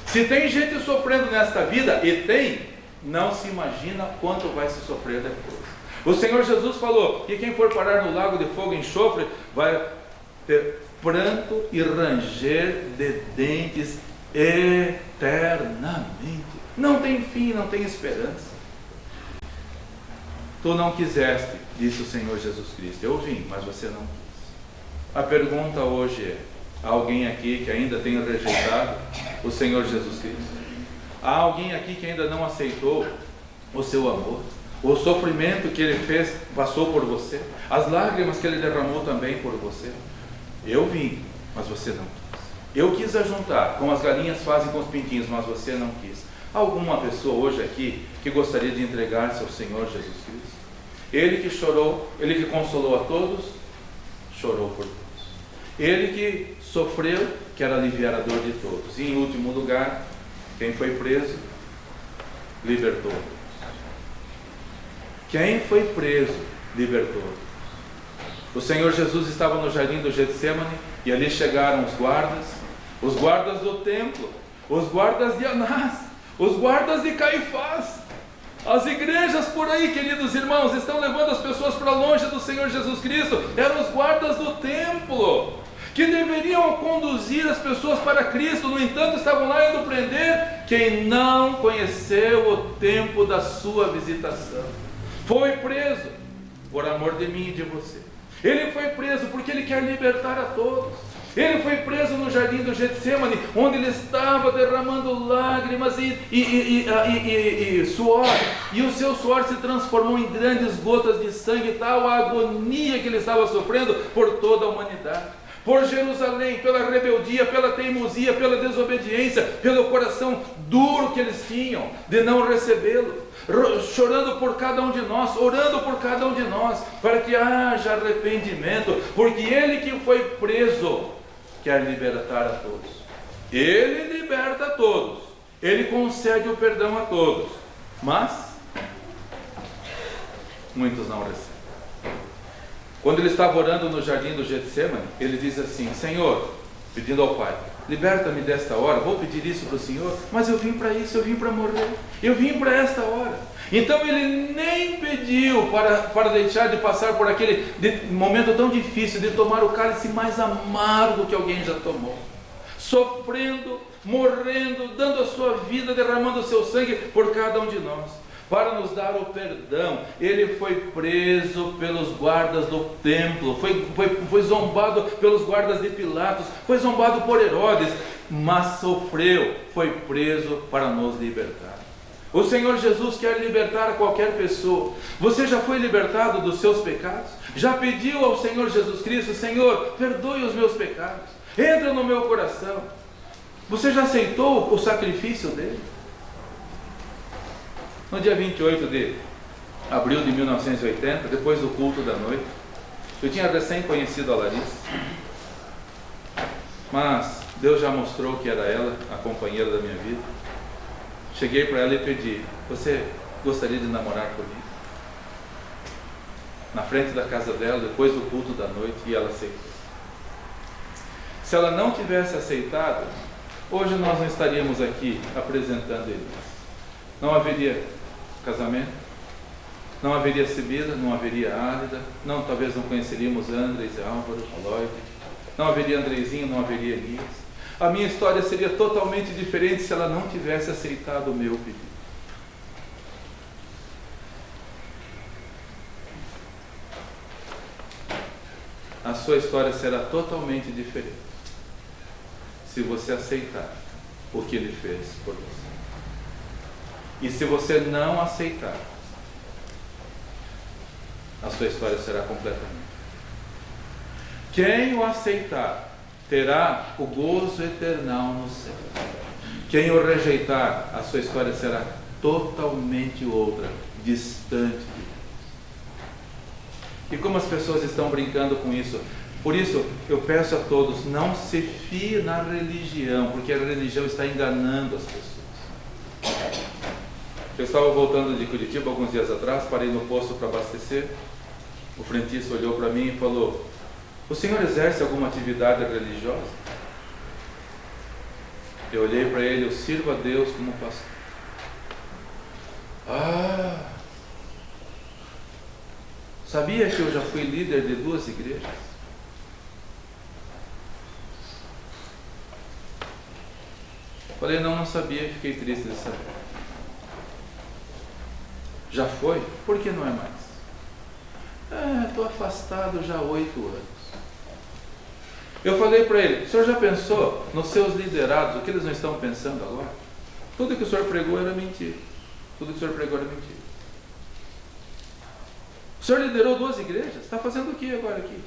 Speaker 1: Se tem gente sofrendo nesta vida, e tem, não se imagina quanto vai se sofrer depois. O Senhor Jesus falou que quem for parar no lago de fogo e enxofre vai ter pranto e ranger de dentes eternamente. Não tem fim, não tem esperança. Tu não quiseste, disse o Senhor Jesus Cristo. Eu vim, mas você não quis. A pergunta hoje é: há alguém aqui que ainda tenha rejeitado o Senhor Jesus Cristo? Há alguém aqui que ainda não aceitou o seu amor, o sofrimento que Ele fez, passou por você, as lágrimas que Ele derramou também por você? Eu vim, mas você não quis. Eu quis ajuntar, como as galinhas fazem com os pintinhos, mas você não quis. Alguma pessoa hoje aqui que gostaria de entregar-se ao Senhor Jesus Cristo? Ele que chorou, Ele que consolou a todos, chorou por todos. Ele que sofreu, quer aliviar a dor de todos. E em último lugar, quem foi preso, libertou. Quem foi preso, libertou. O Senhor Jesus estava no jardim do Getsemane, e ali chegaram os guardas do templo, os guardas de Anás, os guardas de Caifás. As igrejas por aí, queridos irmãos, estão levando as pessoas para longe do Senhor Jesus Cristo. Eram os guardas do templo, que deveriam conduzir as pessoas para Cristo. No entanto, estavam lá indo prender quem não conheceu o tempo da sua visitação. Foi preso por amor de mim e de você. Ele foi preso porque Ele quer libertar a todos. Ele foi preso no jardim do Getsemane, onde Ele estava derramando lágrimas e suor, e o seu suor se transformou em grandes gotas de sangue, tal a agonia que Ele estava sofrendo por toda a humanidade, por Jerusalém, pela rebeldia, pela teimosia, pela desobediência, pelo coração duro que eles tinham de não recebê-lo, chorando por cada um de nós, orando por cada um de nós, para que haja arrependimento, porque Ele que foi preso quer libertar a todos. Ele liberta a todos, Ele concede o perdão a todos, mas muitos não recebem. Quando Ele estava orando no jardim do Getsemane, Ele diz assim: Senhor, pedindo ao Pai, liberta-me desta hora. Vou pedir isso para o Senhor, mas eu vim para isso, eu vim para morrer, eu vim para esta hora. Então Ele nem pediu para deixar de passar por aquele momento tão difícil de tomar o cálice mais amargo que alguém já tomou, sofrendo, morrendo, dando a sua vida, derramando o seu sangue por cada um de nós, para nos dar o perdão. Ele foi preso pelos guardas do templo, foi zombado pelos guardas de Pilatos, foi zombado por Herodes, mas sofreu, foi preso para nos libertar. O Senhor Jesus quer libertar a qualquer pessoa. Você já foi libertado dos seus pecados? Já pediu ao Senhor Jesus Cristo: Senhor, perdoe os meus pecados, entra no meu coração? Você já aceitou o sacrifício dele? No dia 28 de abril de 1980, depois do culto da noite, eu tinha recém conhecido a Larissa, mas Deus já mostrou que era ela, a companheira da minha vida. Cheguei para ela e pedi: você gostaria de namorar comigo? Na frente da casa dela, depois do culto da noite, e ela aceitou. Se ela não tivesse aceitado, hoje nós não estaríamos aqui apresentando eles. Não haveria casamento, não haveria Sibila, não haveria Álida, talvez não conheceríamos Andres e Álvaro, Lloyd, não haveria Andrezinho, não haveria Elias. A minha história seria totalmente diferente se ela não tivesse aceitado o meu pedido. A sua história será totalmente diferente se você aceitar o que Ele fez por você. E se você não aceitar, a sua história será completamente. Quem o aceitar terá o gozo eternal no céu. Quem o rejeitar, a sua história será totalmente outra, distante de Deus. E como as pessoas estão brincando com isso? Por isso, eu peço a todos, não se fie na religião, porque a religião está enganando as pessoas. Eu estava voltando de Curitiba alguns dias atrás, parei no posto para abastecer. O frentista olhou para mim e falou: o senhor exerce alguma atividade religiosa? Eu olhei para ele: eu sirvo a Deus como pastor. Sabia que eu já fui líder de 2 igrejas? Falei: não sabia, e fiquei triste de saber. Já foi? Por que não é mais? Estou afastado já há 8 anos. Eu falei para ele: o senhor já pensou nos seus liderados, o que eles não estão pensando agora? Tudo que o senhor pregou era mentira. Tudo que o senhor pregou era mentira. O senhor liderou 2 igrejas, está fazendo o que agora aqui?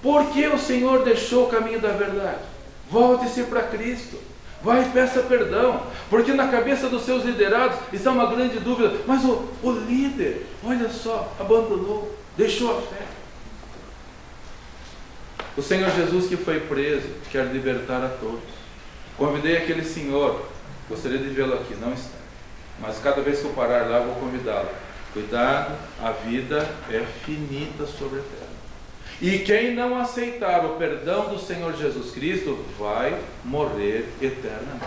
Speaker 1: Por que o Senhor deixou o caminho da verdade? Volte-se para Cristo. Vai e peça perdão, porque na cabeça dos seus liderados está uma grande dúvida: mas o líder, olha só, abandonou, deixou a fé. O Senhor Jesus que foi preso quer libertar a todos. Convidei aquele senhor, gostaria de vê-lo aqui, não está, mas cada vez que eu parar lá, eu vou convidá-lo. Cuidado, a vida é finita sobre a terra. E quem não aceitar o perdão do Senhor Jesus Cristo vai morrer eternamente.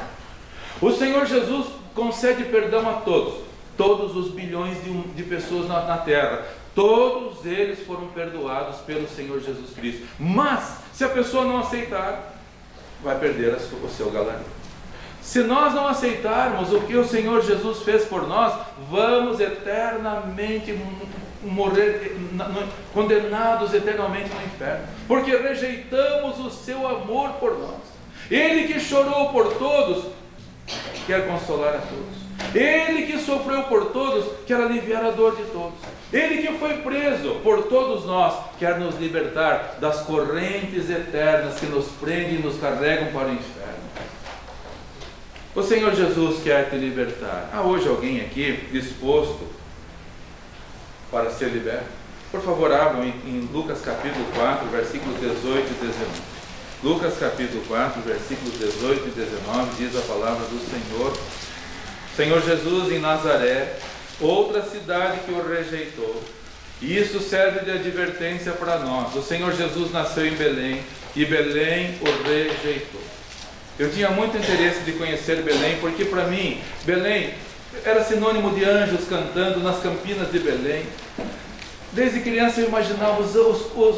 Speaker 1: O Senhor Jesus concede perdão a todos os bilhões de pessoas na terra. Todos eles foram perdoados pelo Senhor Jesus Cristo. Mas, se a pessoa não aceitar, vai perder o seu galardão. Se nós não aceitarmos o que o Senhor Jesus fez por nós, vamos eternamente morrer, condenados eternamente no inferno, porque rejeitamos o seu amor por nós. Ele que chorou por todos, quer consolar a todos. Ele que sofreu por todos, quer aliviar a dor de todos. Ele que foi preso por todos nós, quer nos libertar das correntes eternas que nos prendem e nos carregam para o inferno. O Senhor Jesus quer te libertar. Há hoje alguém aqui disposto para ser liberto? Por favor, abram em Lucas capítulo 4, versículos 18 e 19. Lucas capítulo 4, versículos 18 e 19, diz a palavra do Senhor. Senhor Jesus em Nazaré, outra cidade que o rejeitou. E isso serve de advertência para nós. O Senhor Jesus nasceu em Belém e Belém o rejeitou. Eu tinha muito interesse de conhecer Belém, porque para mim, Belém era sinônimo de anjos cantando nas campinas de Belém. Desde criança eu imaginava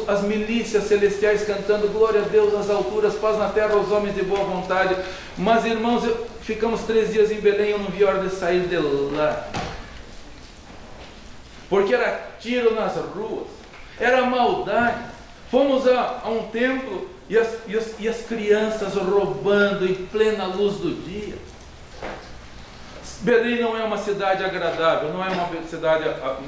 Speaker 1: as milícias celestiais cantando glória a Deus nas alturas, paz na terra aos homens de boa vontade. Mas irmãos, ficamos 3 dias em Belém e eu não vi a hora de sair de lá. Porque era tiro nas ruas, era maldade. Fomos a um templo e as crianças roubando em plena luz do dia. Belém não é uma cidade agradável, não é uma cidade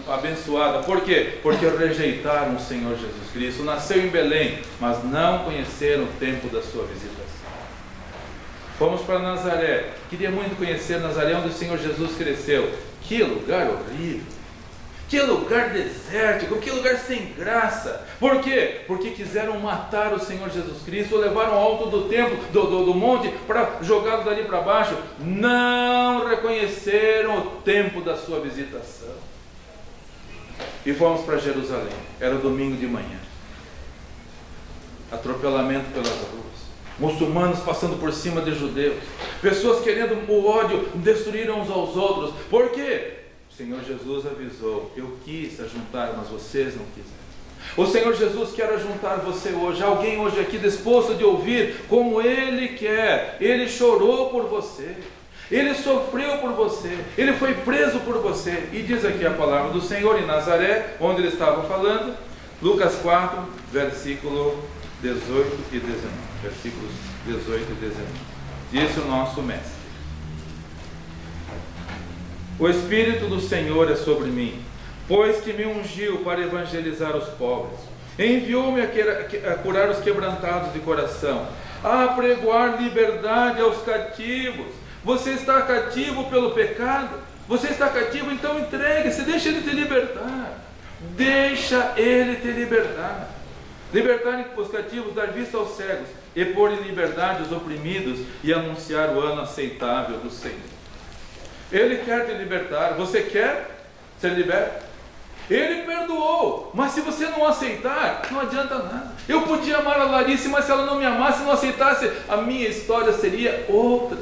Speaker 1: abençoada. Por quê? Porque rejeitaram o Senhor Jesus Cristo. Nasceu em Belém, mas não conheceram o tempo da sua visitação. Fomos para Nazaré. Queria muito conhecer Nazaré, onde o Senhor Jesus cresceu. Que lugar horrível! Que lugar desértico, que lugar sem graça. Por quê? Porque quiseram matar o Senhor Jesus Cristo, o levaram ao alto do templo, do monte, para jogá-lo dali para baixo. Não reconheceram o tempo da sua visitação. E fomos para Jerusalém. Era domingo de manhã. Atropelamento pelas ruas. Muçulmanos passando por cima de judeus. Pessoas querendo o ódio, destruir uns aos outros. Por quê? O Senhor Jesus avisou: eu quis ajuntar, mas vocês não quiseram. O Senhor Jesus quer ajuntar você hoje. Alguém hoje aqui disposto de ouvir como Ele quer. Ele chorou por você, Ele sofreu por você, Ele foi preso por você. E diz aqui a palavra do Senhor em Nazaré, onde Ele estava falando. Lucas 4, versículo 18 e 19. Versículos 18 e 19. Disse o nosso mestre: o Espírito do Senhor é sobre mim, pois que me ungiu para evangelizar os pobres, enviou-me a curar os quebrantados de coração, a apregoar liberdade aos cativos. Você está cativo pelo pecado? Você está cativo? Então entregue-se, deixa Ele te libertar. Deixa Ele te libertar. Libertar os cativos, dar vista aos cegos, e pôr em liberdade os oprimidos, e anunciar o ano aceitável do Senhor. Ele quer te libertar. Você quer ser liberto? Ele perdoou, mas se você não aceitar, não adianta nada. Eu podia amar a Larice, mas se ela não me amasse, não aceitasse, a minha história seria outra.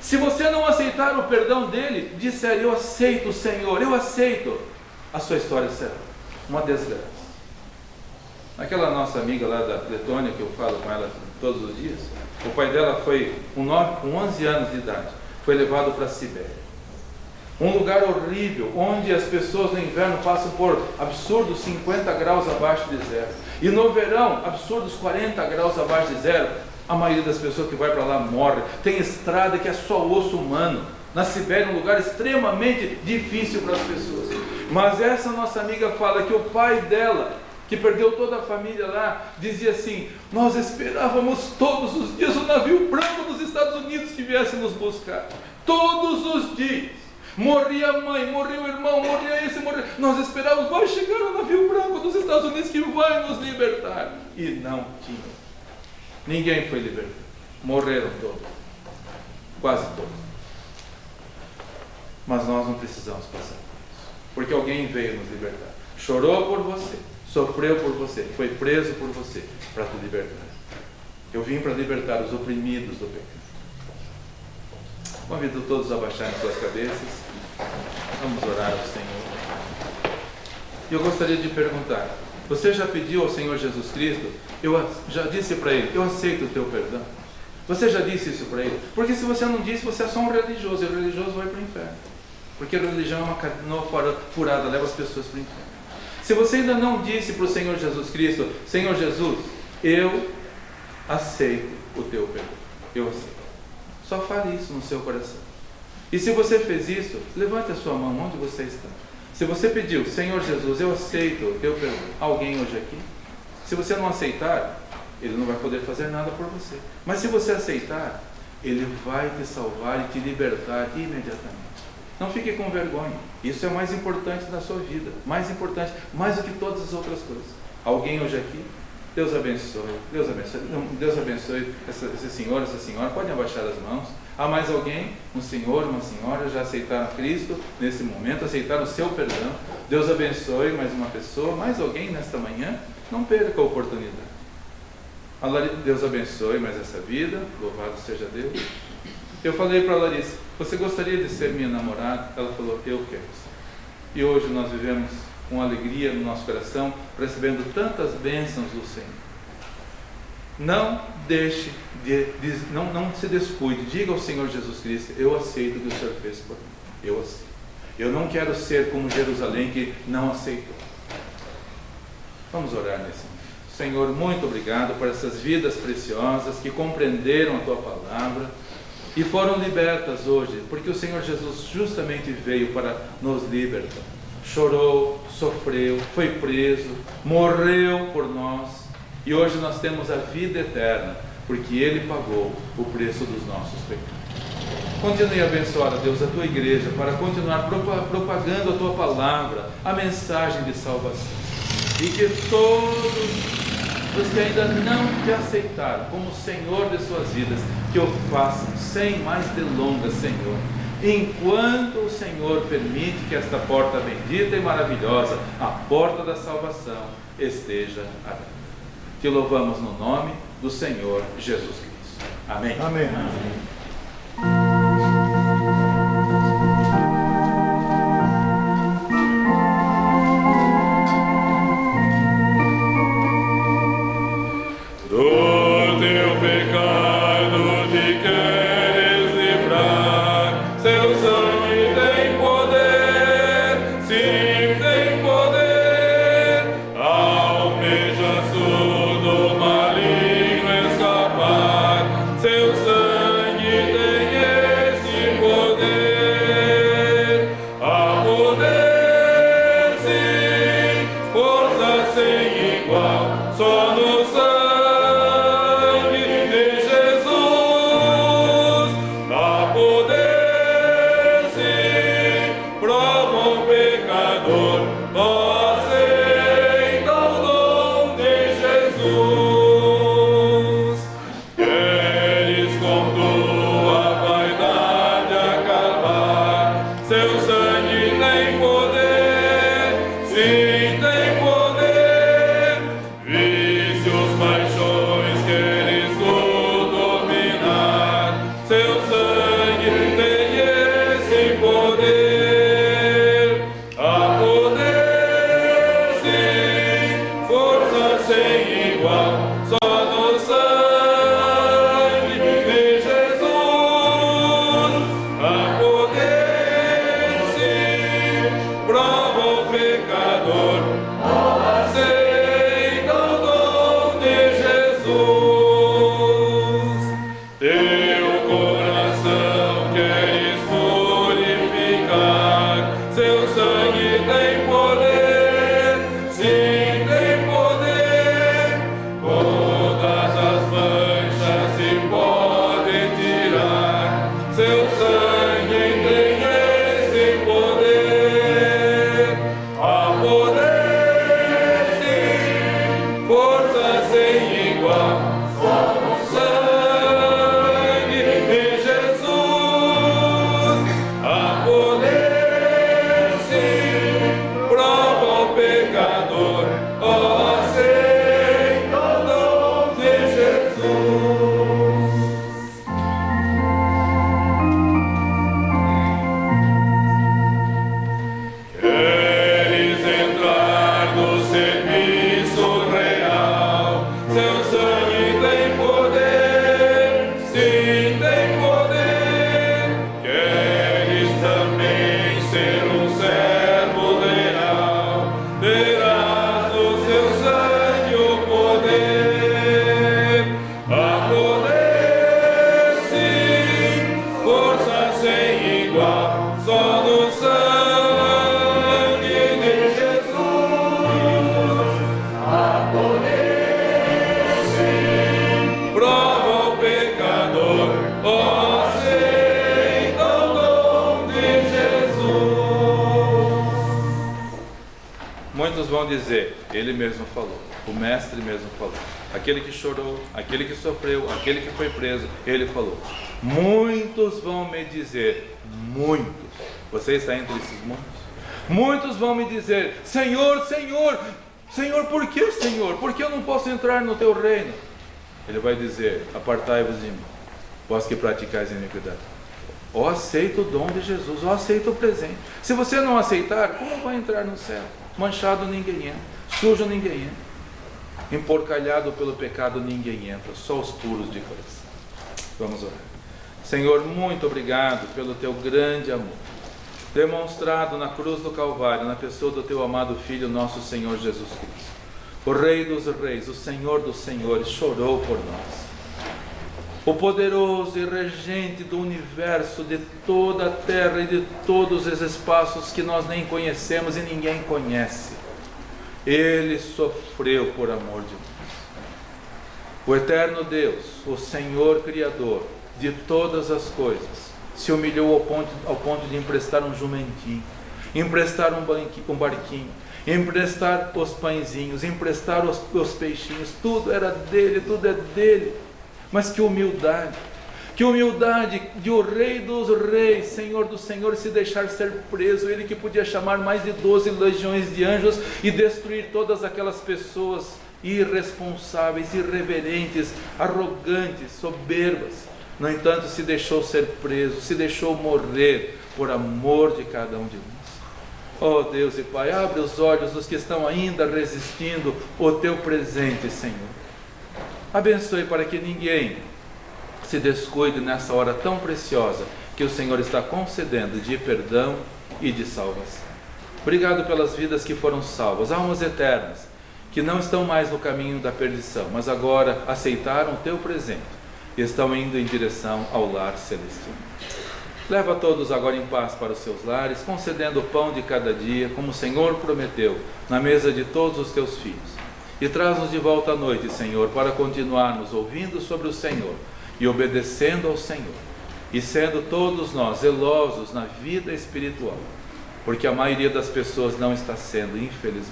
Speaker 1: Se você não aceitar o perdão dele, disser: eu aceito o Senhor, eu aceito, a sua história será uma desgraça. Aquela nossa amiga lá da Letônia, que eu falo com ela todos os dias, o pai dela foi com 11 anos de idade, foi levado para a Sibéria, um lugar horrível, onde as pessoas no inverno passam por absurdos 50 graus abaixo de zero, e no verão, absurdos 40 graus abaixo de zero. A maioria das pessoas que vai para lá morre. Tem estrada que é só osso humano. Na Sibéria, um lugar extremamente difícil para as pessoas. Mas essa nossa amiga fala que o pai dela, que perdeu toda a família lá, dizia assim: nós esperávamos todos os dias o navio branco dos Estados Unidos que viesse nos buscar. Todos os dias. Morria a mãe, morria o irmão, morria esse, morria. Nós esperávamos: vai chegar o navio branco dos Estados Unidos que vai nos libertar. E não tinha. Ninguém foi libertado. Morreram todos. Quase todos. Mas nós não precisamos passar por isso. Porque alguém veio nos libertar. Chorou por você. Sofreu por você, foi preso por você, para te libertar. Eu vim para libertar os oprimidos do pecado. Convido todos a baixarem suas cabeças. Vamos orar ao Senhor. E eu gostaria de perguntar: você já pediu ao Senhor Jesus Cristo? Eu já disse para Ele: eu aceito o teu perdão. Você já disse isso para ele? Porque se você não disse, você é só um religioso, e o religioso vai para o inferno. Porque a religião é uma canoa furada, leva as pessoas para o inferno. Se você ainda não disse para o Senhor Jesus Cristo: Senhor Jesus, eu aceito o teu perdão. Eu aceito. Só fale isso no seu coração. E se você fez isso, levante a sua mão onde você está. Se você pediu: Senhor Jesus, eu aceito o teu perdão. Alguém hoje aqui? Se você não aceitar, Ele não vai poder fazer nada por você. Mas se você aceitar, Ele vai te salvar e te libertar imediatamente. Não fique com vergonha. Isso é o mais importante da sua vida. Mais importante, mais do que todas as outras coisas. Alguém hoje aqui? Deus abençoe. Deus abençoe. Deus abençoe esse senhor, essa senhora. Podem abaixar as mãos. Há mais alguém? Um senhor, uma senhora já aceitaram Cristo nesse momento, aceitaram o seu perdão. Deus abençoe mais uma pessoa, mais alguém nesta manhã. Não perca a oportunidade. Deus abençoe mais essa vida. Louvado seja Deus. Eu falei para a Larissa: você gostaria de ser minha namorada? Ela falou: eu quero. E hoje nós vivemos com alegria no nosso coração, recebendo tantas bênçãos do Senhor. Não deixe não se descuide. Diga ao Senhor Jesus Cristo: eu aceito o que o Senhor fez por mim. Eu aceito. Eu não quero ser como Jerusalém, que não aceitou. Vamos orar nesse momento. Senhor, muito obrigado por essas vidas preciosas que compreenderam a Tua palavra e foram libertas hoje, porque o Senhor Jesus justamente veio para nos libertar. Chorou, sofreu, foi preso, morreu por nós, e hoje nós temos a vida eterna, porque Ele pagou o preço dos nossos pecados. Continue a abençoar, a Deus, a Tua igreja, para continuar propagando a Tua palavra, a mensagem de salvação, e que todos os que ainda não te aceitaram como Senhor de suas vidas, que o façam sem mais delongas, Senhor, enquanto o Senhor permite que esta porta bendita e maravilhosa, a porta da salvação, esteja aberta. Te louvamos no nome do Senhor Jesus Cristo. Amém.
Speaker 4: Amém.
Speaker 5: Do teu pecado te queres livrar, seu sangue tem poder, sim, tem poder. Almejas tu do maligno escapar, seu sangue
Speaker 1: muitos vão dizer, ele mesmo falou, o mestre mesmo falou. Aquele que chorou, aquele que sofreu, aquele que foi preso, ele falou. Muitos vão me dizer, muitos. Você está entre esses muitos? Muitos vão me dizer, Senhor, Senhor, Senhor, por que, Senhor? Por que eu não posso entrar no teu reino? Ele vai dizer, apartai-vos de mim, vós que praticais iniquidade. Ou aceita o dom de Jesus, ou aceita o presente. Se você não aceitar, como vai entrar no céu? Manchado ninguém entra, sujo ninguém entra, emporcalhado pelo pecado ninguém entra, só os puros de coração. Vamos orar. Senhor, muito obrigado pelo teu grande amor, demonstrado na cruz do Calvário, na pessoa do teu amado Filho, nosso Senhor Jesus Cristo. O Rei dos Reis, o Senhor dos Senhores, chorou por nós. O poderoso e regente do universo, de toda a terra e de todos os espaços que nós nem conhecemos e ninguém conhece. Ele sofreu por amor de nós. O eterno Deus, o Senhor Criador de todas as coisas, se humilhou ao ponto de emprestar um jumentinho, emprestar um barquinho, emprestar os pãezinhos, emprestar os peixinhos, tudo era dele, tudo é dele. Mas que humildade de o Rei dos Reis, Senhor dos Senhores, se deixar ser preso, ele que podia chamar mais de 12 legiões de anjos e destruir todas aquelas pessoas irresponsáveis, irreverentes, arrogantes, soberbas. No entanto, se deixou ser preso, se deixou morrer por amor de cada um de nós. Oh Deus e Pai, abre os olhos dos que estão ainda resistindo o teu presente, Senhor. Abençoe para que ninguém se descuide nessa hora tão preciosa que o Senhor está concedendo de perdão e de salvação. Obrigado pelas vidas que foram salvas, almas eternas, que não estão mais no caminho da perdição, mas agora aceitaram o teu presente e estão indo em direção ao lar celestial. Leva todos agora em paz para os seus lares, concedendo o pão de cada dia, como o Senhor prometeu, na mesa de todos os teus filhos. E traz-nos de volta à noite, Senhor, para continuarmos ouvindo sobre o Senhor e obedecendo ao Senhor. E sendo todos nós zelosos na vida espiritual, porque a maioria das pessoas não está sendo, infelizmente.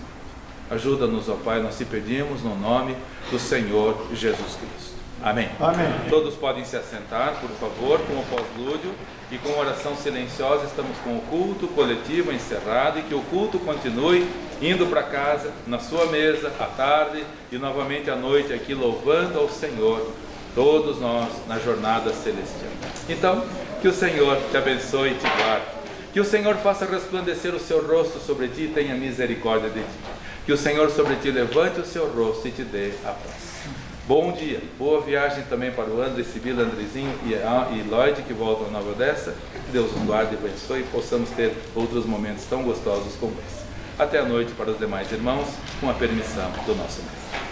Speaker 1: Ajuda-nos, ó Pai, nós te pedimos no nome do Senhor Jesus Cristo. Amém.
Speaker 4: Amém.
Speaker 1: Todos podem se assentar, por favor, com o pós-lúdio e com oração silenciosa. Estamos com o culto coletivo encerrado e que o culto continue indo para casa, na sua mesa, à tarde e novamente à noite aqui louvando ao Senhor, todos nós na jornada celestial. Então, que o Senhor te abençoe e te guarde, que o Senhor faça resplandecer o seu rosto sobre ti e tenha misericórdia de ti, que o Senhor sobre ti levante o seu rosto e te dê a paz. Bom dia, boa viagem também para o André, Sibila, Andrezinho e Lloyd que voltam a Nova Odessa. Que Deus os guarde e abençoe e possamos ter outros momentos tão gostosos como esse. Até a noite para os demais irmãos, com a permissão do nosso Mestre.